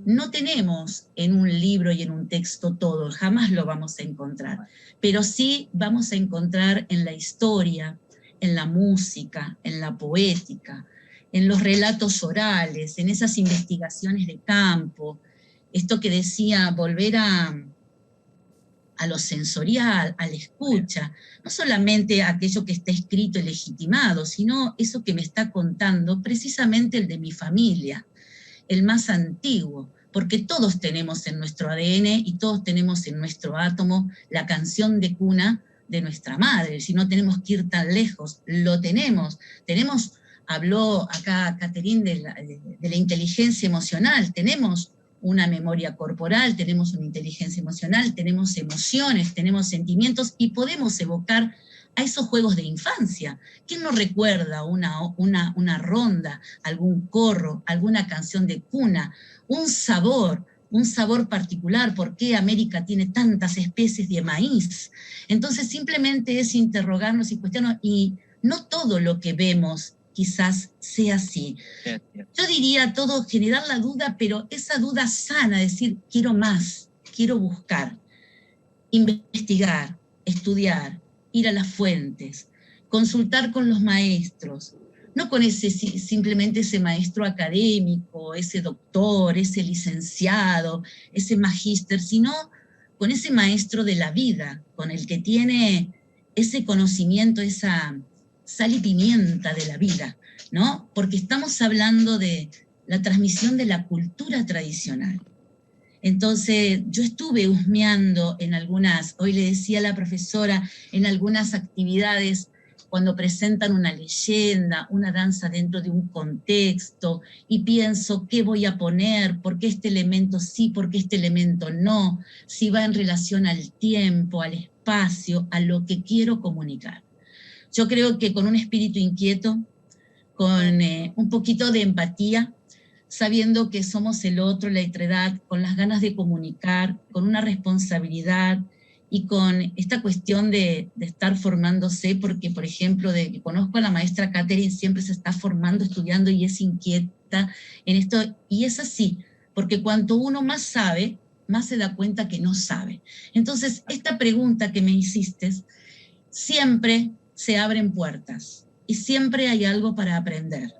no tenemos en un libro y en un texto todo, jamás lo vamos a encontrar, pero sí vamos a encontrar en la historia, en la música, en la poética, en los relatos orales, en esas investigaciones de campo, esto que decía, volver a lo sensorial, a la escucha, no solamente aquello que está escrito y legitimado, sino eso que me está contando precisamente el de mi familia, el más antiguo, porque todos tenemos en nuestro ADN y todos tenemos en nuestro átomo la canción de cuna de nuestra madre, si no tenemos que ir tan lejos, lo tenemos, habló acá Catherine de la inteligencia emocional, tenemos una memoria corporal, tenemos una inteligencia emocional, tenemos emociones, tenemos sentimientos y podemos evocar a esos juegos de infancia. ¿Quién no recuerda una ronda, algún corro, alguna canción de cuna, un sabor particular? ¿Por qué América tiene tantas especies de maíz? Entonces simplemente es interrogarnos y cuestionarnos, y no todo lo que vemos quizás sea así. Yo diría todo, generar la duda, pero esa duda sana, decir, quiero más, quiero buscar, investigar, estudiar, ir a las fuentes, consultar con los maestros, no con simplemente ese maestro académico, ese doctor, ese licenciado, ese magíster, sino con ese maestro de la vida, con el que tiene ese conocimiento, esa sal y pimienta de la vida, ¿no? Porque estamos hablando de la transmisión de la cultura tradicional. Entonces, yo estuve husmeando en algunas, hoy le decía a la profesora, en algunas actividades, cuando presentan una leyenda, una danza dentro de un contexto, y pienso, ¿qué voy a poner? ¿Por qué este elemento sí? ¿Por qué este elemento no? Si va en relación al tiempo, al espacio, a lo que quiero comunicar. Yo creo que con un espíritu inquieto, con un poquito de empatía, sabiendo que somos el otro, la otredad, con las ganas de comunicar, con una responsabilidad y con esta cuestión de estar formándose, porque, por ejemplo, que conozco a la maestra Catherine, siempre se está formando, estudiando y es inquieta en esto, y es así, porque cuanto uno más sabe, más se da cuenta que no sabe. Entonces, esta pregunta que me hiciste, siempre se abren puertas y siempre hay algo para aprender.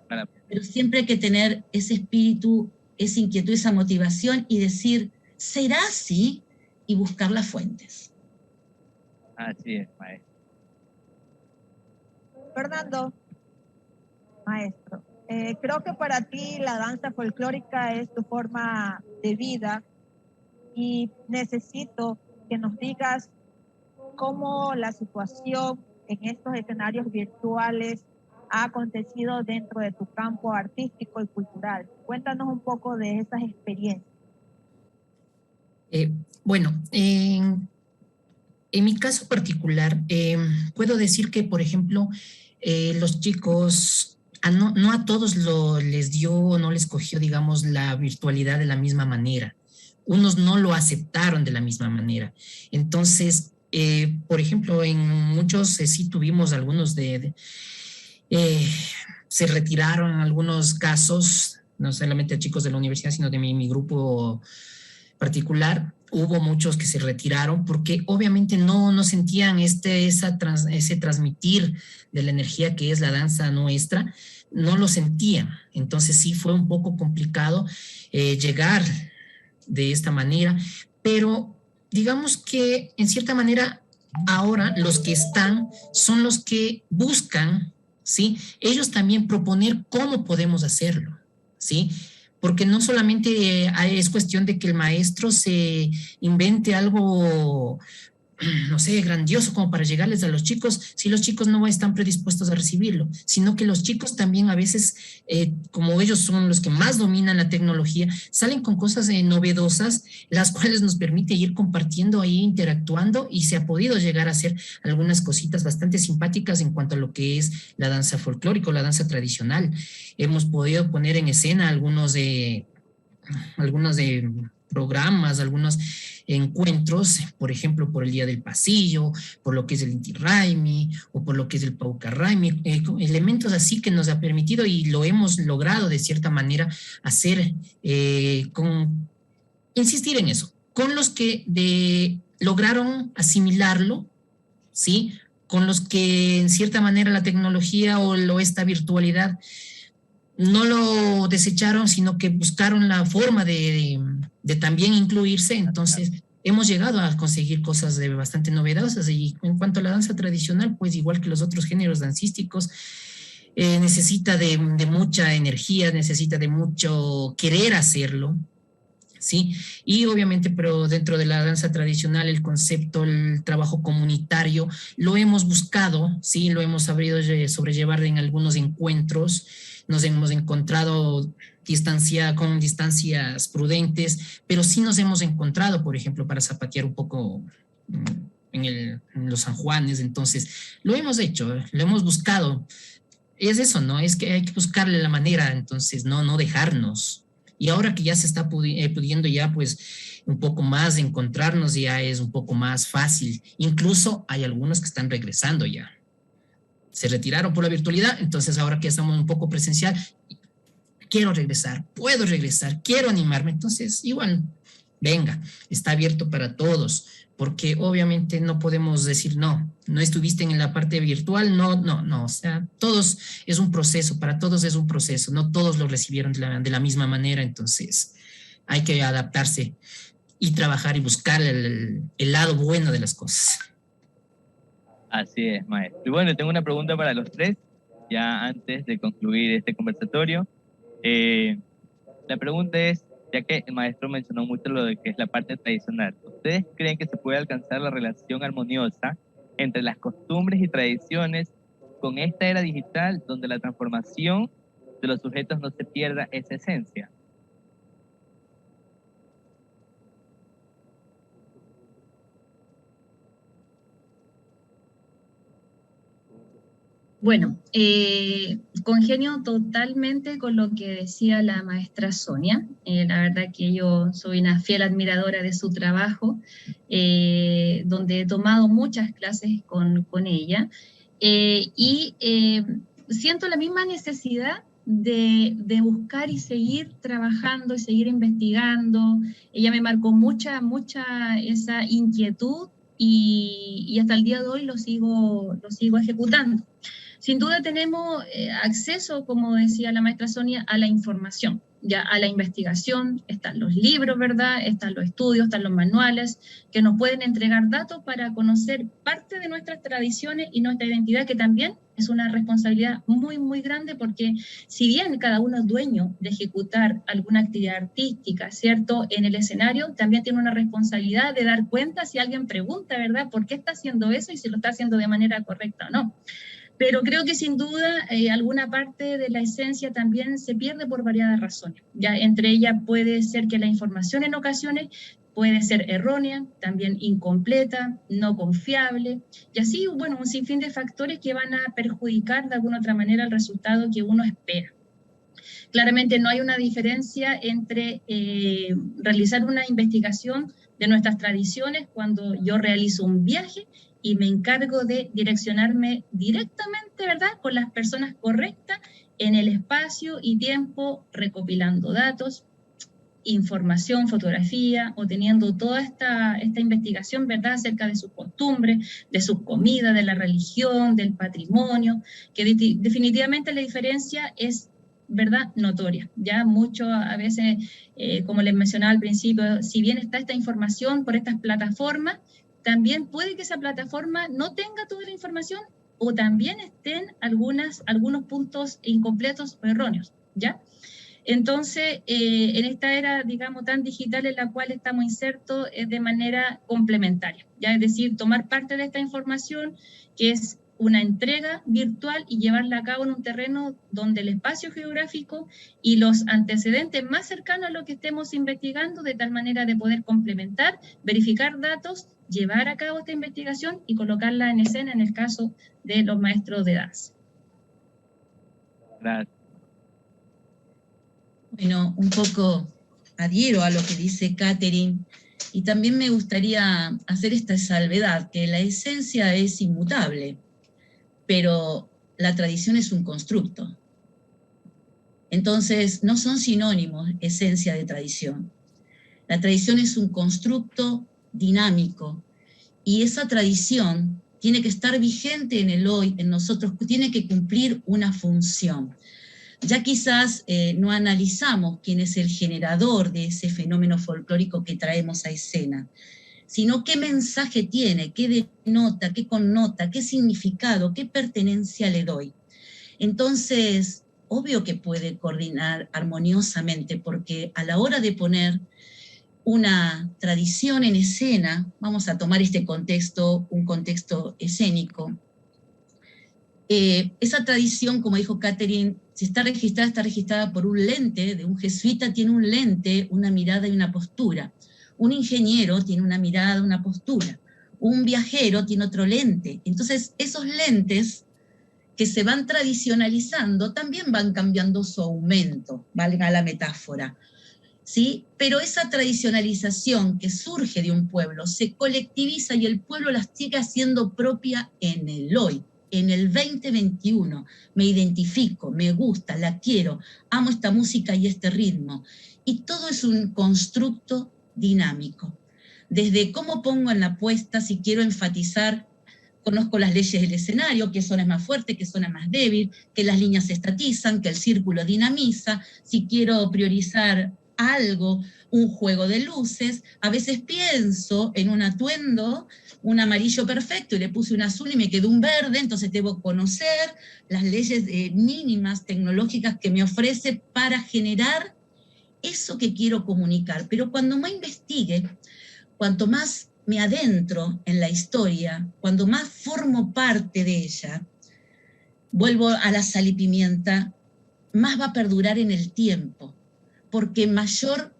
Pero siempre hay que tener ese espíritu, esa inquietud, esa motivación y decir, ¿será así? Y buscar las fuentes. Así es, maestro. Fernando, maestro, creo que para ti la danza folclórica es tu forma de vida y necesito que nos digas cómo la situación en estos escenarios virtuales ha acontecido dentro de tu campo artístico y cultural. Cuéntanos un poco de esas experiencias. Bueno, en mi caso particular, puedo decir que, por ejemplo, los chicos, no a todos les dio, no les cogió, digamos, la virtualidad de la misma manera. Unos no lo aceptaron de la misma manera. Entonces, por ejemplo, en muchos sí tuvimos algunos se retiraron en algunos casos, no solamente chicos de la universidad, sino de mi grupo particular. Hubo muchos que se retiraron porque obviamente no sentían ese transmitir de la energía que es la danza nuestra, no lo sentían. Entonces sí fue un poco complicado llegar de esta manera, pero digamos que en cierta manera ahora los que están son los que buscan, ¿sí? Ellos también proponer cómo podemos hacerlo, ¿sí? Porque no solamente es cuestión de que el maestro se invente algo no sé, grandioso como para llegarles a los chicos, si los chicos no están predispuestos a recibirlo, sino que los chicos también a veces, como ellos son los que más dominan la tecnología, salen con cosas novedosas, las cuales nos permite ir compartiendo ahí, interactuando, y se ha podido llegar a hacer algunas cositas bastante simpáticas en cuanto a lo que es la danza folclórica o la danza tradicional. Hemos podido poner en escena algunos de programas, algunos encuentros, por ejemplo, por el Día del Pasillo, por lo que es el Inti Raymi o por lo que es el Pauca Raymi, elementos así que nos ha permitido y lo hemos logrado de cierta manera hacer, insistir en eso, con los que lograron asimilarlo, ¿sí? Con los que en cierta manera la tecnología o esta virtualidad no lo desecharon, sino que buscaron la forma de también incluirse. Entonces, hemos llegado a conseguir cosas bastante novedosas. Y en cuanto a la danza tradicional, pues igual que los otros géneros dancísticos, necesita de mucha energía, necesita de mucho querer hacerlo, ¿sí? Y obviamente, pero dentro de la danza tradicional, el concepto, el trabajo comunitario, lo hemos buscado, ¿sí? Lo hemos sabido sobrellevar en algunos encuentros. Nos hemos encontrado con distancias prudentes, pero sí nos hemos encontrado, por ejemplo, para zapatear un poco en los San Juanes. Entonces, lo hemos hecho, lo hemos buscado. Es eso, ¿no? Es que hay que buscarle la manera, entonces, no dejarnos. Y ahora que ya se está pudiendo ya, pues, un poco más encontrarnos, ya es un poco más fácil. Incluso hay algunos que están regresando ya. Se retiraron por la virtualidad, entonces ahora que estamos un poco presencial, quiero regresar, puedo regresar, quiero animarme. Entonces, igual, venga, está abierto para todos, porque obviamente no podemos decir no estuviste en la parte virtual, no, o sea, todos es un proceso, para todos es un proceso, no todos lo recibieron de la misma manera. Entonces hay que adaptarse y trabajar y buscar el lado bueno de las cosas. Así es, maestro. Y bueno, tengo una pregunta para los tres, ya antes de concluir este conversatorio. La pregunta es, ya que el maestro mencionó mucho lo de que es la parte tradicional, ¿ustedes creen que se puede alcanzar la relación armoniosa entre las costumbres y tradiciones con esta era digital, donde la transformación de los sujetos no se pierda esa esencia? Bueno, congenio totalmente con lo que decía la maestra Sonia. La verdad que yo soy una fiel admiradora de su trabajo, donde he tomado muchas clases con ella, y siento la misma necesidad de buscar y seguir trabajando y seguir investigando. Ella me marcó mucha esa inquietud y hasta el día de hoy lo sigo ejecutando. Sin duda tenemos acceso, como decía la maestra Sonia, a la información, ya a la investigación. Están los libros, ¿verdad? Están los estudios, están los manuales que nos pueden entregar datos para conocer parte de nuestras tradiciones y nuestra identidad, que también es una responsabilidad muy grande, porque si bien cada uno es dueño de ejecutar alguna actividad artística, ¿cierto?, en el escenario, también tiene una responsabilidad de dar cuenta si alguien pregunta, ¿verdad?, por qué está haciendo eso y si lo está haciendo de manera correcta o no. Pero creo que sin duda alguna parte de la esencia también se pierde por variadas razones. Ya entre ellas puede ser que la información en ocasiones puede ser errónea, también incompleta, no confiable, y así, bueno, un sinfín de factores que van a perjudicar de alguna otra manera el resultado que uno espera. Claramente no hay una diferencia entre realizar una investigación de nuestras tradiciones cuando yo realizo un viaje y me encargo de direccionarme directamente, ¿verdad?, con las personas correctas en el espacio y tiempo, recopilando datos, información, fotografía, o teniendo toda esta investigación, ¿verdad?, acerca de sus costumbres, de sus comidas, de la religión, del patrimonio, que definitivamente la diferencia es, ¿verdad?, notoria. Ya mucho a veces, como les mencionaba al principio, si bien está esta información por estas plataformas, también puede que esa plataforma no tenga toda la información, o también estén algunos puntos incompletos o erróneos, ¿ya? Entonces, en esta era, digamos, tan digital en la cual estamos insertos, es de manera complementaria, ya es decir, tomar parte de esta información, que es una entrega virtual, y llevarla a cabo en un terreno donde el espacio geográfico y los antecedentes más cercanos a lo que estemos investigando, de tal manera de poder complementar, verificar datos, llevar a cabo esta investigación y colocarla en escena en el caso de los maestros de danza. Gracias. Bueno, un poco adhiero a lo que dice Catherine, y también me gustaría hacer esta salvedad, que la esencia es inmutable, pero la tradición es un constructo. Entonces, no son sinónimos esencia de tradición. La tradición es un constructo dinámico, y esa tradición tiene que estar vigente en el hoy, en nosotros, tiene que cumplir una función. Ya quizás no analizamos quién es el generador de ese fenómeno folclórico que traemos a escena, sino qué mensaje tiene, qué denota, qué connota, qué significado, qué pertenencia le doy. Entonces, obvio que puede coordinar armoniosamente, porque a la hora de poner una tradición en escena, vamos a tomar este contexto, un contexto escénico, esa tradición, como dijo Catherine, si está registrada por un lente, de un jesuita tiene un lente, una mirada y una postura. Un ingeniero tiene una mirada, una postura. Un viajero tiene otro lente. Entonces, esos lentes que se van tradicionalizando también van cambiando su aumento, valga la metáfora, ¿sí? Pero esa tradicionalización que surge de un pueblo se colectiviza y el pueblo la sigue haciendo propia en el hoy. En el 2021 me identifico, me gusta, la quiero, amo esta música y este ritmo. Y todo es un constructo dinámico. Desde cómo pongo en la puesta, si quiero enfatizar, conozco las leyes del escenario, qué zona es más fuerte, qué zona es más débil, que las líneas se estatizan, que el círculo dinamiza, si quiero priorizar algo, un juego de luces, a veces pienso en un atuendo, un amarillo perfecto y le puse un azul y me quedó un verde, entonces debo conocer las leyes mínimas tecnológicas que me ofrece para generar eso que quiero comunicar. Pero cuando más investigue, cuanto más me adentro en la historia, cuando más formo parte de ella, vuelvo a la sal y pimienta, más va a perdurar en el tiempo, porque mayor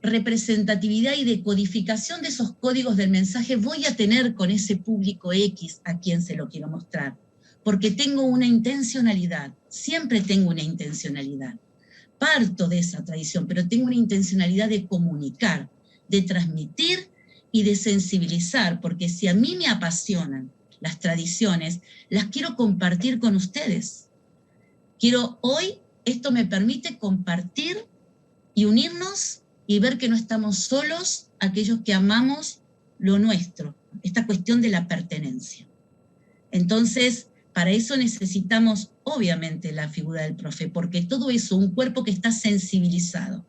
representatividad y decodificación de esos códigos del mensaje voy a tener con ese público X a quien se lo quiero mostrar, porque tengo una intencionalidad, siempre tengo una intencionalidad. Parto de esa tradición, pero tengo una intencionalidad de comunicar, de transmitir y de sensibilizar, porque si a mí me apasionan las tradiciones, las quiero compartir con ustedes. Hoy esto me permite compartir y unirnos y ver que no estamos solos aquellos que amamos lo nuestro, esta cuestión de la pertenencia. Entonces, para eso necesitamos obviamente la figura del profe, porque todo eso, un cuerpo que está sensibilizado,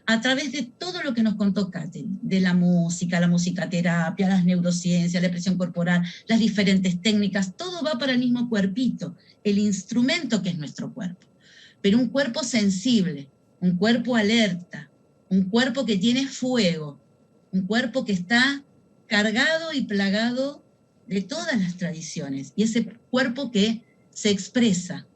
a través de todo lo que nos contó Catherine, de la musicaterapia, las neurociencias, la expresión corporal, las diferentes técnicas, todo va para el mismo cuerpito, el instrumento que es nuestro cuerpo. Pero un cuerpo sensible, un cuerpo alerta, un cuerpo que tiene fuego, un cuerpo que está cargado y plagado de todas las tradiciones, y ese cuerpo que se expresa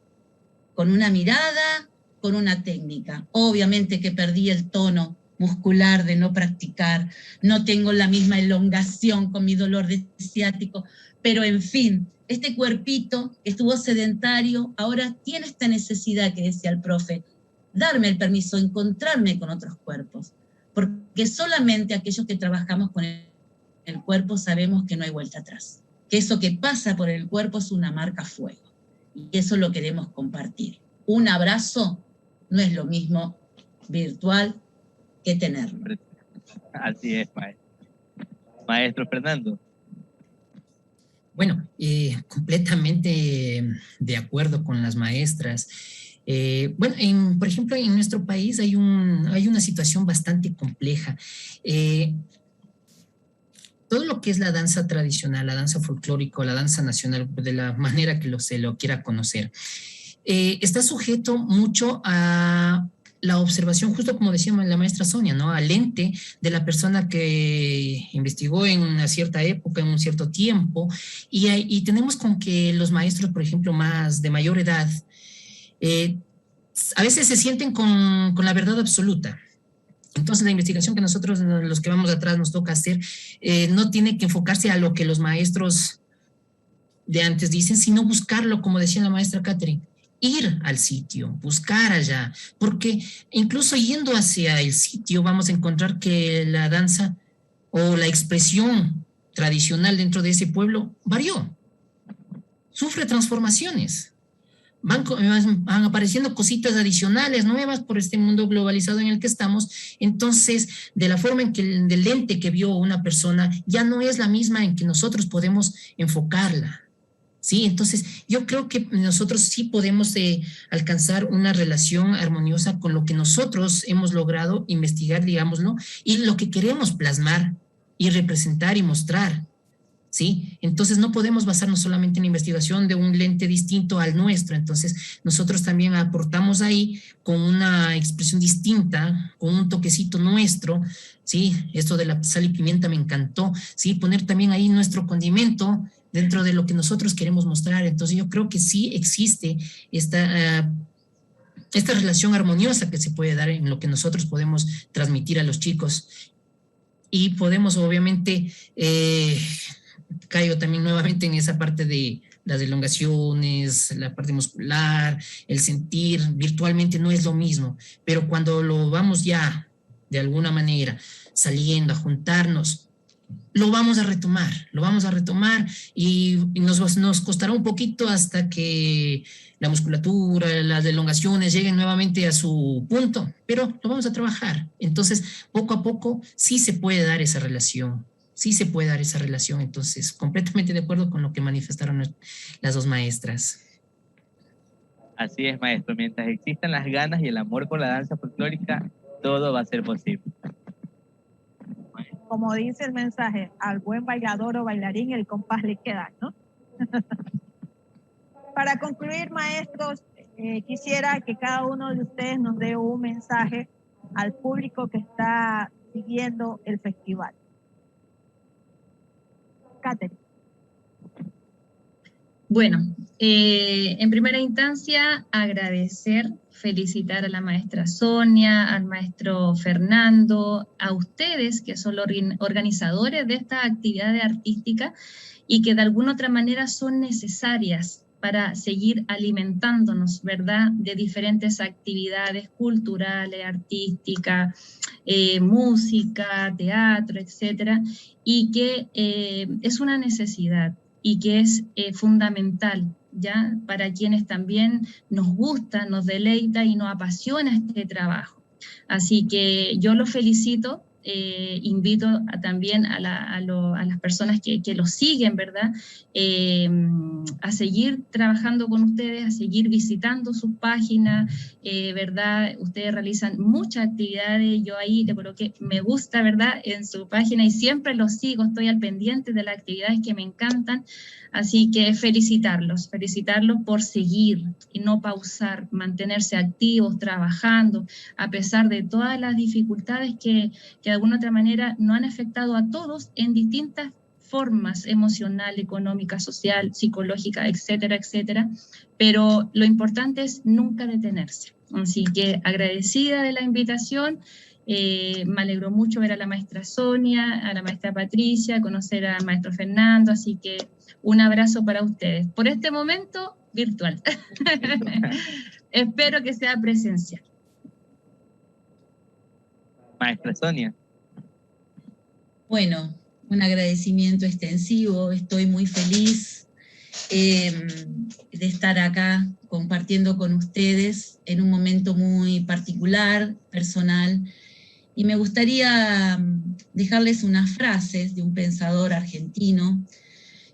con una mirada, con una técnica. Obviamente que perdí el tono muscular de no practicar, no tengo la misma elongación con mi dolor de ciático, pero en fin, este cuerpito que estuvo sedentario ahora tiene esta necesidad que decía el profe, darme el permiso, encontrarme con otros cuerpos, porque solamente aquellos que trabajamos con el cuerpo sabemos que no hay vuelta atrás, que eso que pasa por el cuerpo es una marca a fuego, y eso lo queremos compartir. Un abrazo no es lo mismo virtual que tenerlo. Así es, maestro. Maestro Fernando. Bueno, completamente de acuerdo con las maestras. Bueno, por ejemplo, en nuestro país hay una situación bastante compleja. Todo lo que es la danza tradicional, la danza folclórica, la danza nacional, de la manera que se lo quiera conocer, está sujeto mucho a la observación, justo como decía la maestra Sonia, ¿no? Al lente de la persona que investigó en una cierta época, en un cierto tiempo, y tenemos con que los maestros, por ejemplo, más de mayor edad, a veces se sienten con la verdad absoluta. Entonces, la investigación que nosotros, los que vamos atrás, nos toca hacer, no tiene que enfocarse a lo que los maestros de antes dicen, sino buscarlo, como decía la maestra Catherine, ir al sitio, buscar allá, porque incluso yendo hacia el sitio vamos a encontrar que la danza o la expresión tradicional dentro de ese pueblo varió, sufre transformaciones. Van apareciendo cositas adicionales, nuevas por este mundo globalizado en el que estamos. Entonces, de la forma en que el lente que vio una persona ya no es la misma en que nosotros podemos enfocarla. ¿Sí? Entonces, yo creo que nosotros sí podemos alcanzar una relación armoniosa con lo que nosotros hemos logrado investigar, digámoslo, y lo que queremos plasmar y representar y mostrar. ¿Sí? Entonces no podemos basarnos solamente en la investigación de un lente distinto al nuestro. Entonces nosotros también aportamos ahí con una expresión distinta, con un toquecito nuestro, ¿sí? Esto de la sal y pimienta me encantó, ¿sí? Poner también ahí nuestro condimento dentro de lo que nosotros queremos mostrar. Entonces yo creo que sí existe esta relación armoniosa que se puede dar en lo que nosotros podemos transmitir a los chicos. Y podemos obviamente... caigo también nuevamente en esa parte de las elongaciones, la parte muscular, el sentir, virtualmente no es lo mismo, pero cuando lo vamos ya de alguna manera saliendo a juntarnos, lo vamos a retomar y nos costará un poquito hasta que la musculatura, las elongaciones lleguen nuevamente a su punto, pero lo vamos a trabajar. Entonces, poco a poco sí se puede dar esa relación. Sí se puede dar esa relación, entonces, completamente de acuerdo con lo que manifestaron las dos maestras. Así es, maestro. Mientras existan las ganas y el amor por la danza folclórica, todo va a ser posible. Como dice el mensaje, al buen bailador o bailarín el compás le queda, ¿no? Para concluir, maestros, quisiera que cada uno de ustedes nos dé un mensaje al público que está siguiendo el festival. Catherine. Bueno, en primera instancia, agradecer, felicitar a la maestra Sonia, al maestro Fernando, a ustedes que son los organizadores de estas actividades artísticas y que de alguna otra manera son necesarias para seguir alimentándonos, ¿verdad?, de diferentes actividades culturales, artísticas, música, teatro, etcétera, y que es una necesidad y que es fundamental, ¿ya?, para quienes también nos gusta, nos deleita y nos apasiona este trabajo. Así que yo los felicito. Invito también a las personas que los siguen, ¿verdad?, a seguir trabajando con ustedes, a seguir visitando sus páginas, ¿verdad? Ustedes realizan muchas actividades, yo ahí le coloqué me gusta, ¿verdad?, en su página y siempre los sigo, estoy al pendiente de las actividades que me encantan, así que felicitarlos por seguir y no pausar, mantenerse activos, trabajando, a pesar de todas las dificultades que de alguna otra manera no han afectado a todos en distintas formas, emocional, económica, social, psicológica, etcétera, etcétera, pero lo importante es nunca detenerse. Así que agradecida de la invitación, me alegró mucho ver a la maestra Sonia, a la maestra Patricia, conocer al maestro Fernando, así que un abrazo para ustedes. Por este momento, virtual. Espero que sea presencial. Maestra Sonia. Bueno, un agradecimiento extensivo, estoy muy feliz de estar acá compartiendo con ustedes en un momento muy particular, personal, y me gustaría dejarles unas frases de un pensador argentino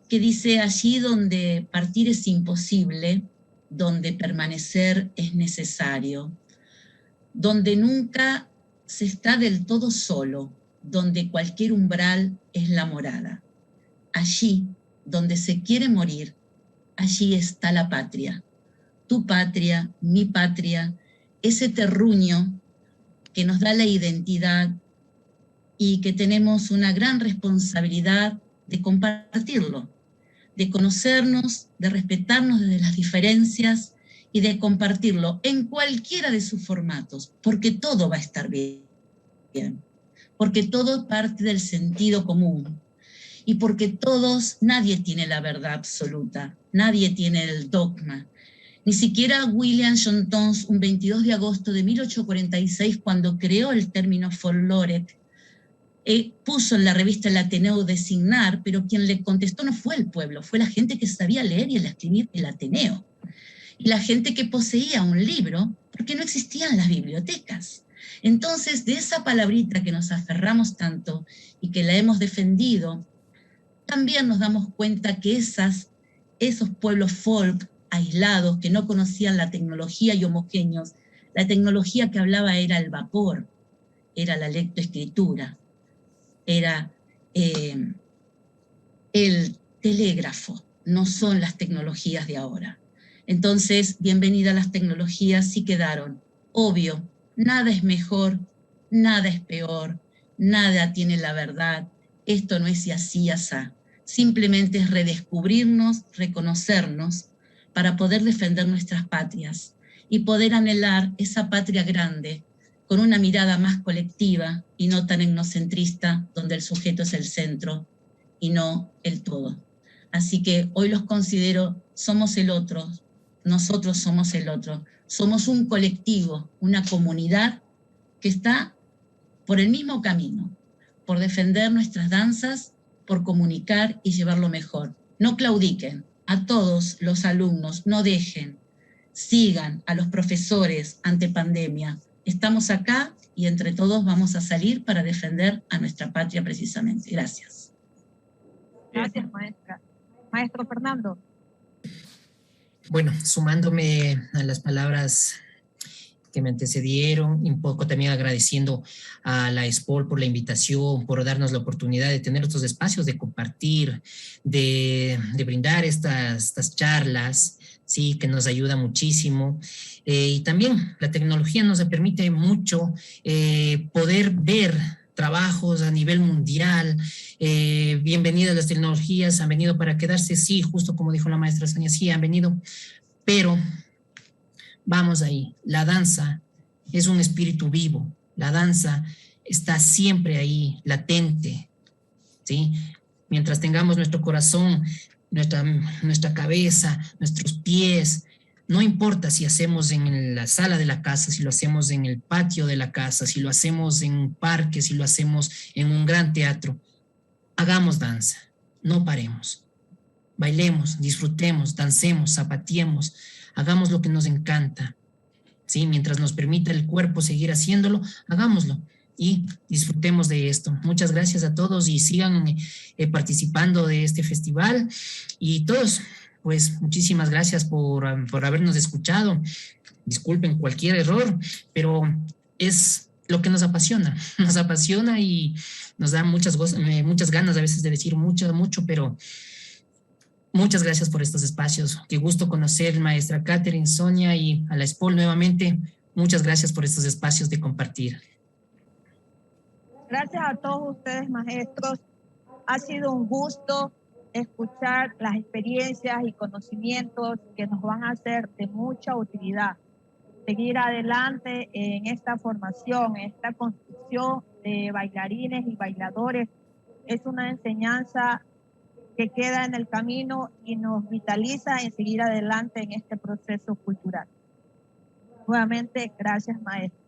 que dice: allí donde partir es imposible, donde permanecer es necesario, donde nunca se está del todo solo, donde cualquier umbral es la morada. Allí donde se quiere morir, allí está la patria. Tu patria, mi patria, ese terruño que nos da la identidad y que tenemos una gran responsabilidad de compartirlo, de conocernos, de respetarnos desde las diferencias y de compartirlo en cualquiera de sus formatos, porque todo va a estar bien, porque todo parte del sentido común y porque todos, nadie tiene la verdad absoluta, nadie tiene el dogma. Ni siquiera William John Tons, un 22 de agosto de 1846, cuando creó el término folklore, puso en la revista El Ateneo designar, pero quien le contestó no fue el pueblo, fue la gente que sabía leer y escribir el Ateneo. Y la gente que poseía un libro, porque no existían las bibliotecas. Entonces, de esa palabrita que nos aferramos tanto y que la hemos defendido, también nos damos cuenta que esos pueblos folk aislados, que no conocían la tecnología y homogéneos, la tecnología que hablaba era el vapor, era la lectoescritura, era el telégrafo, no son las tecnologías de ahora. Entonces, bienvenida a las tecnologías, sí quedaron. Obvio, nada es mejor, nada es peor, nada tiene la verdad, esto no es así, asá. Simplemente es redescubrirnos, reconocernos, para poder defender nuestras patrias y poder anhelar esa patria grande con una mirada más colectiva y no tan etnocentrista, donde el sujeto es el centro y no el todo. Así que hoy los considero, somos el otro, nosotros somos el otro, somos un colectivo, una comunidad que está por el mismo camino, por defender nuestras danzas, por comunicar y llevarlo mejor. No claudiquen, a todos los alumnos, no dejen, sigan a los profesores ante pandemia. Estamos acá y entre todos vamos a salir para defender a nuestra patria precisamente. Gracias. Gracias, maestra. Maestro Fernando. Bueno, sumándome a las palabras que me antecedieron, un poco también agradeciendo a la ESPOL por la invitación, por darnos la oportunidad de tener estos espacios de compartir, de brindar estas charlas, sí, que nos ayuda muchísimo. Y también la tecnología nos permite mucho poder ver trabajos a nivel mundial. Bienvenidas las tecnologías, han venido para quedarse, sí, justo como dijo la maestra Sonia, sí, han venido, pero vamos ahí, la danza es un espíritu vivo, la danza está siempre ahí, latente, ¿sí? Mientras tengamos nuestro corazón, nuestra cabeza, nuestros pies, no importa si hacemos en la sala de la casa, si lo hacemos en el patio de la casa, si lo hacemos en un parque, si lo hacemos en un gran teatro, hagamos danza, no paremos, bailemos, disfrutemos, dancemos, zapateemos, hagamos lo que nos encanta, ¿sí? Mientras nos permita el cuerpo seguir haciéndolo, hagámoslo y disfrutemos de esto. Muchas gracias a todos y sigan participando de este festival. Y todos, pues muchísimas gracias por habernos escuchado. Disculpen cualquier error, pero es lo que nos apasiona y nos da muchas ganas a veces de decir mucho, pero muchas gracias por estos espacios. Qué gusto conocer, maestra Catherine, Sonia y a la ESPOL nuevamente. Muchas gracias por estos espacios de compartir. Gracias a todos ustedes, maestros. Ha sido un gusto escuchar las experiencias y conocimientos que nos van a ser de mucha utilidad. Seguir adelante en esta formación, en esta construcción de bailarines y bailadores, es una enseñanza que queda en el camino y nos vitaliza en seguir adelante en este proceso cultural. Nuevamente, gracias, maestro.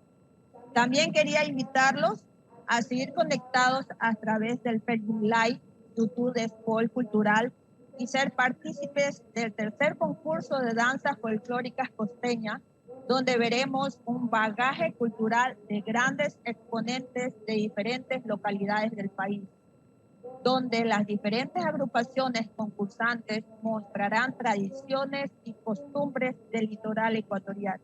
También quería invitarlos a seguir conectados a través del Facebook Live, YouTube de ESPOL Cultural y ser partícipes del tercer concurso de danzas folclóricas costeñas, donde veremos un bagaje cultural de grandes exponentes de diferentes localidades del país, donde las diferentes agrupaciones concursantes mostrarán tradiciones y costumbres del litoral ecuatoriano.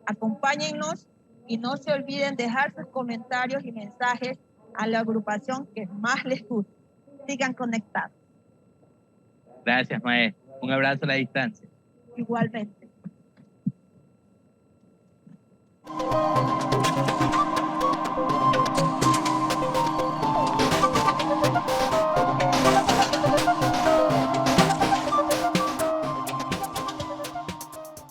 Acompáñennos y no se olviden dejar sus comentarios y mensajes a la agrupación que más les guste. Sigan conectados. Gracias, maestro. Un abrazo a la distancia. Igualmente. Chao.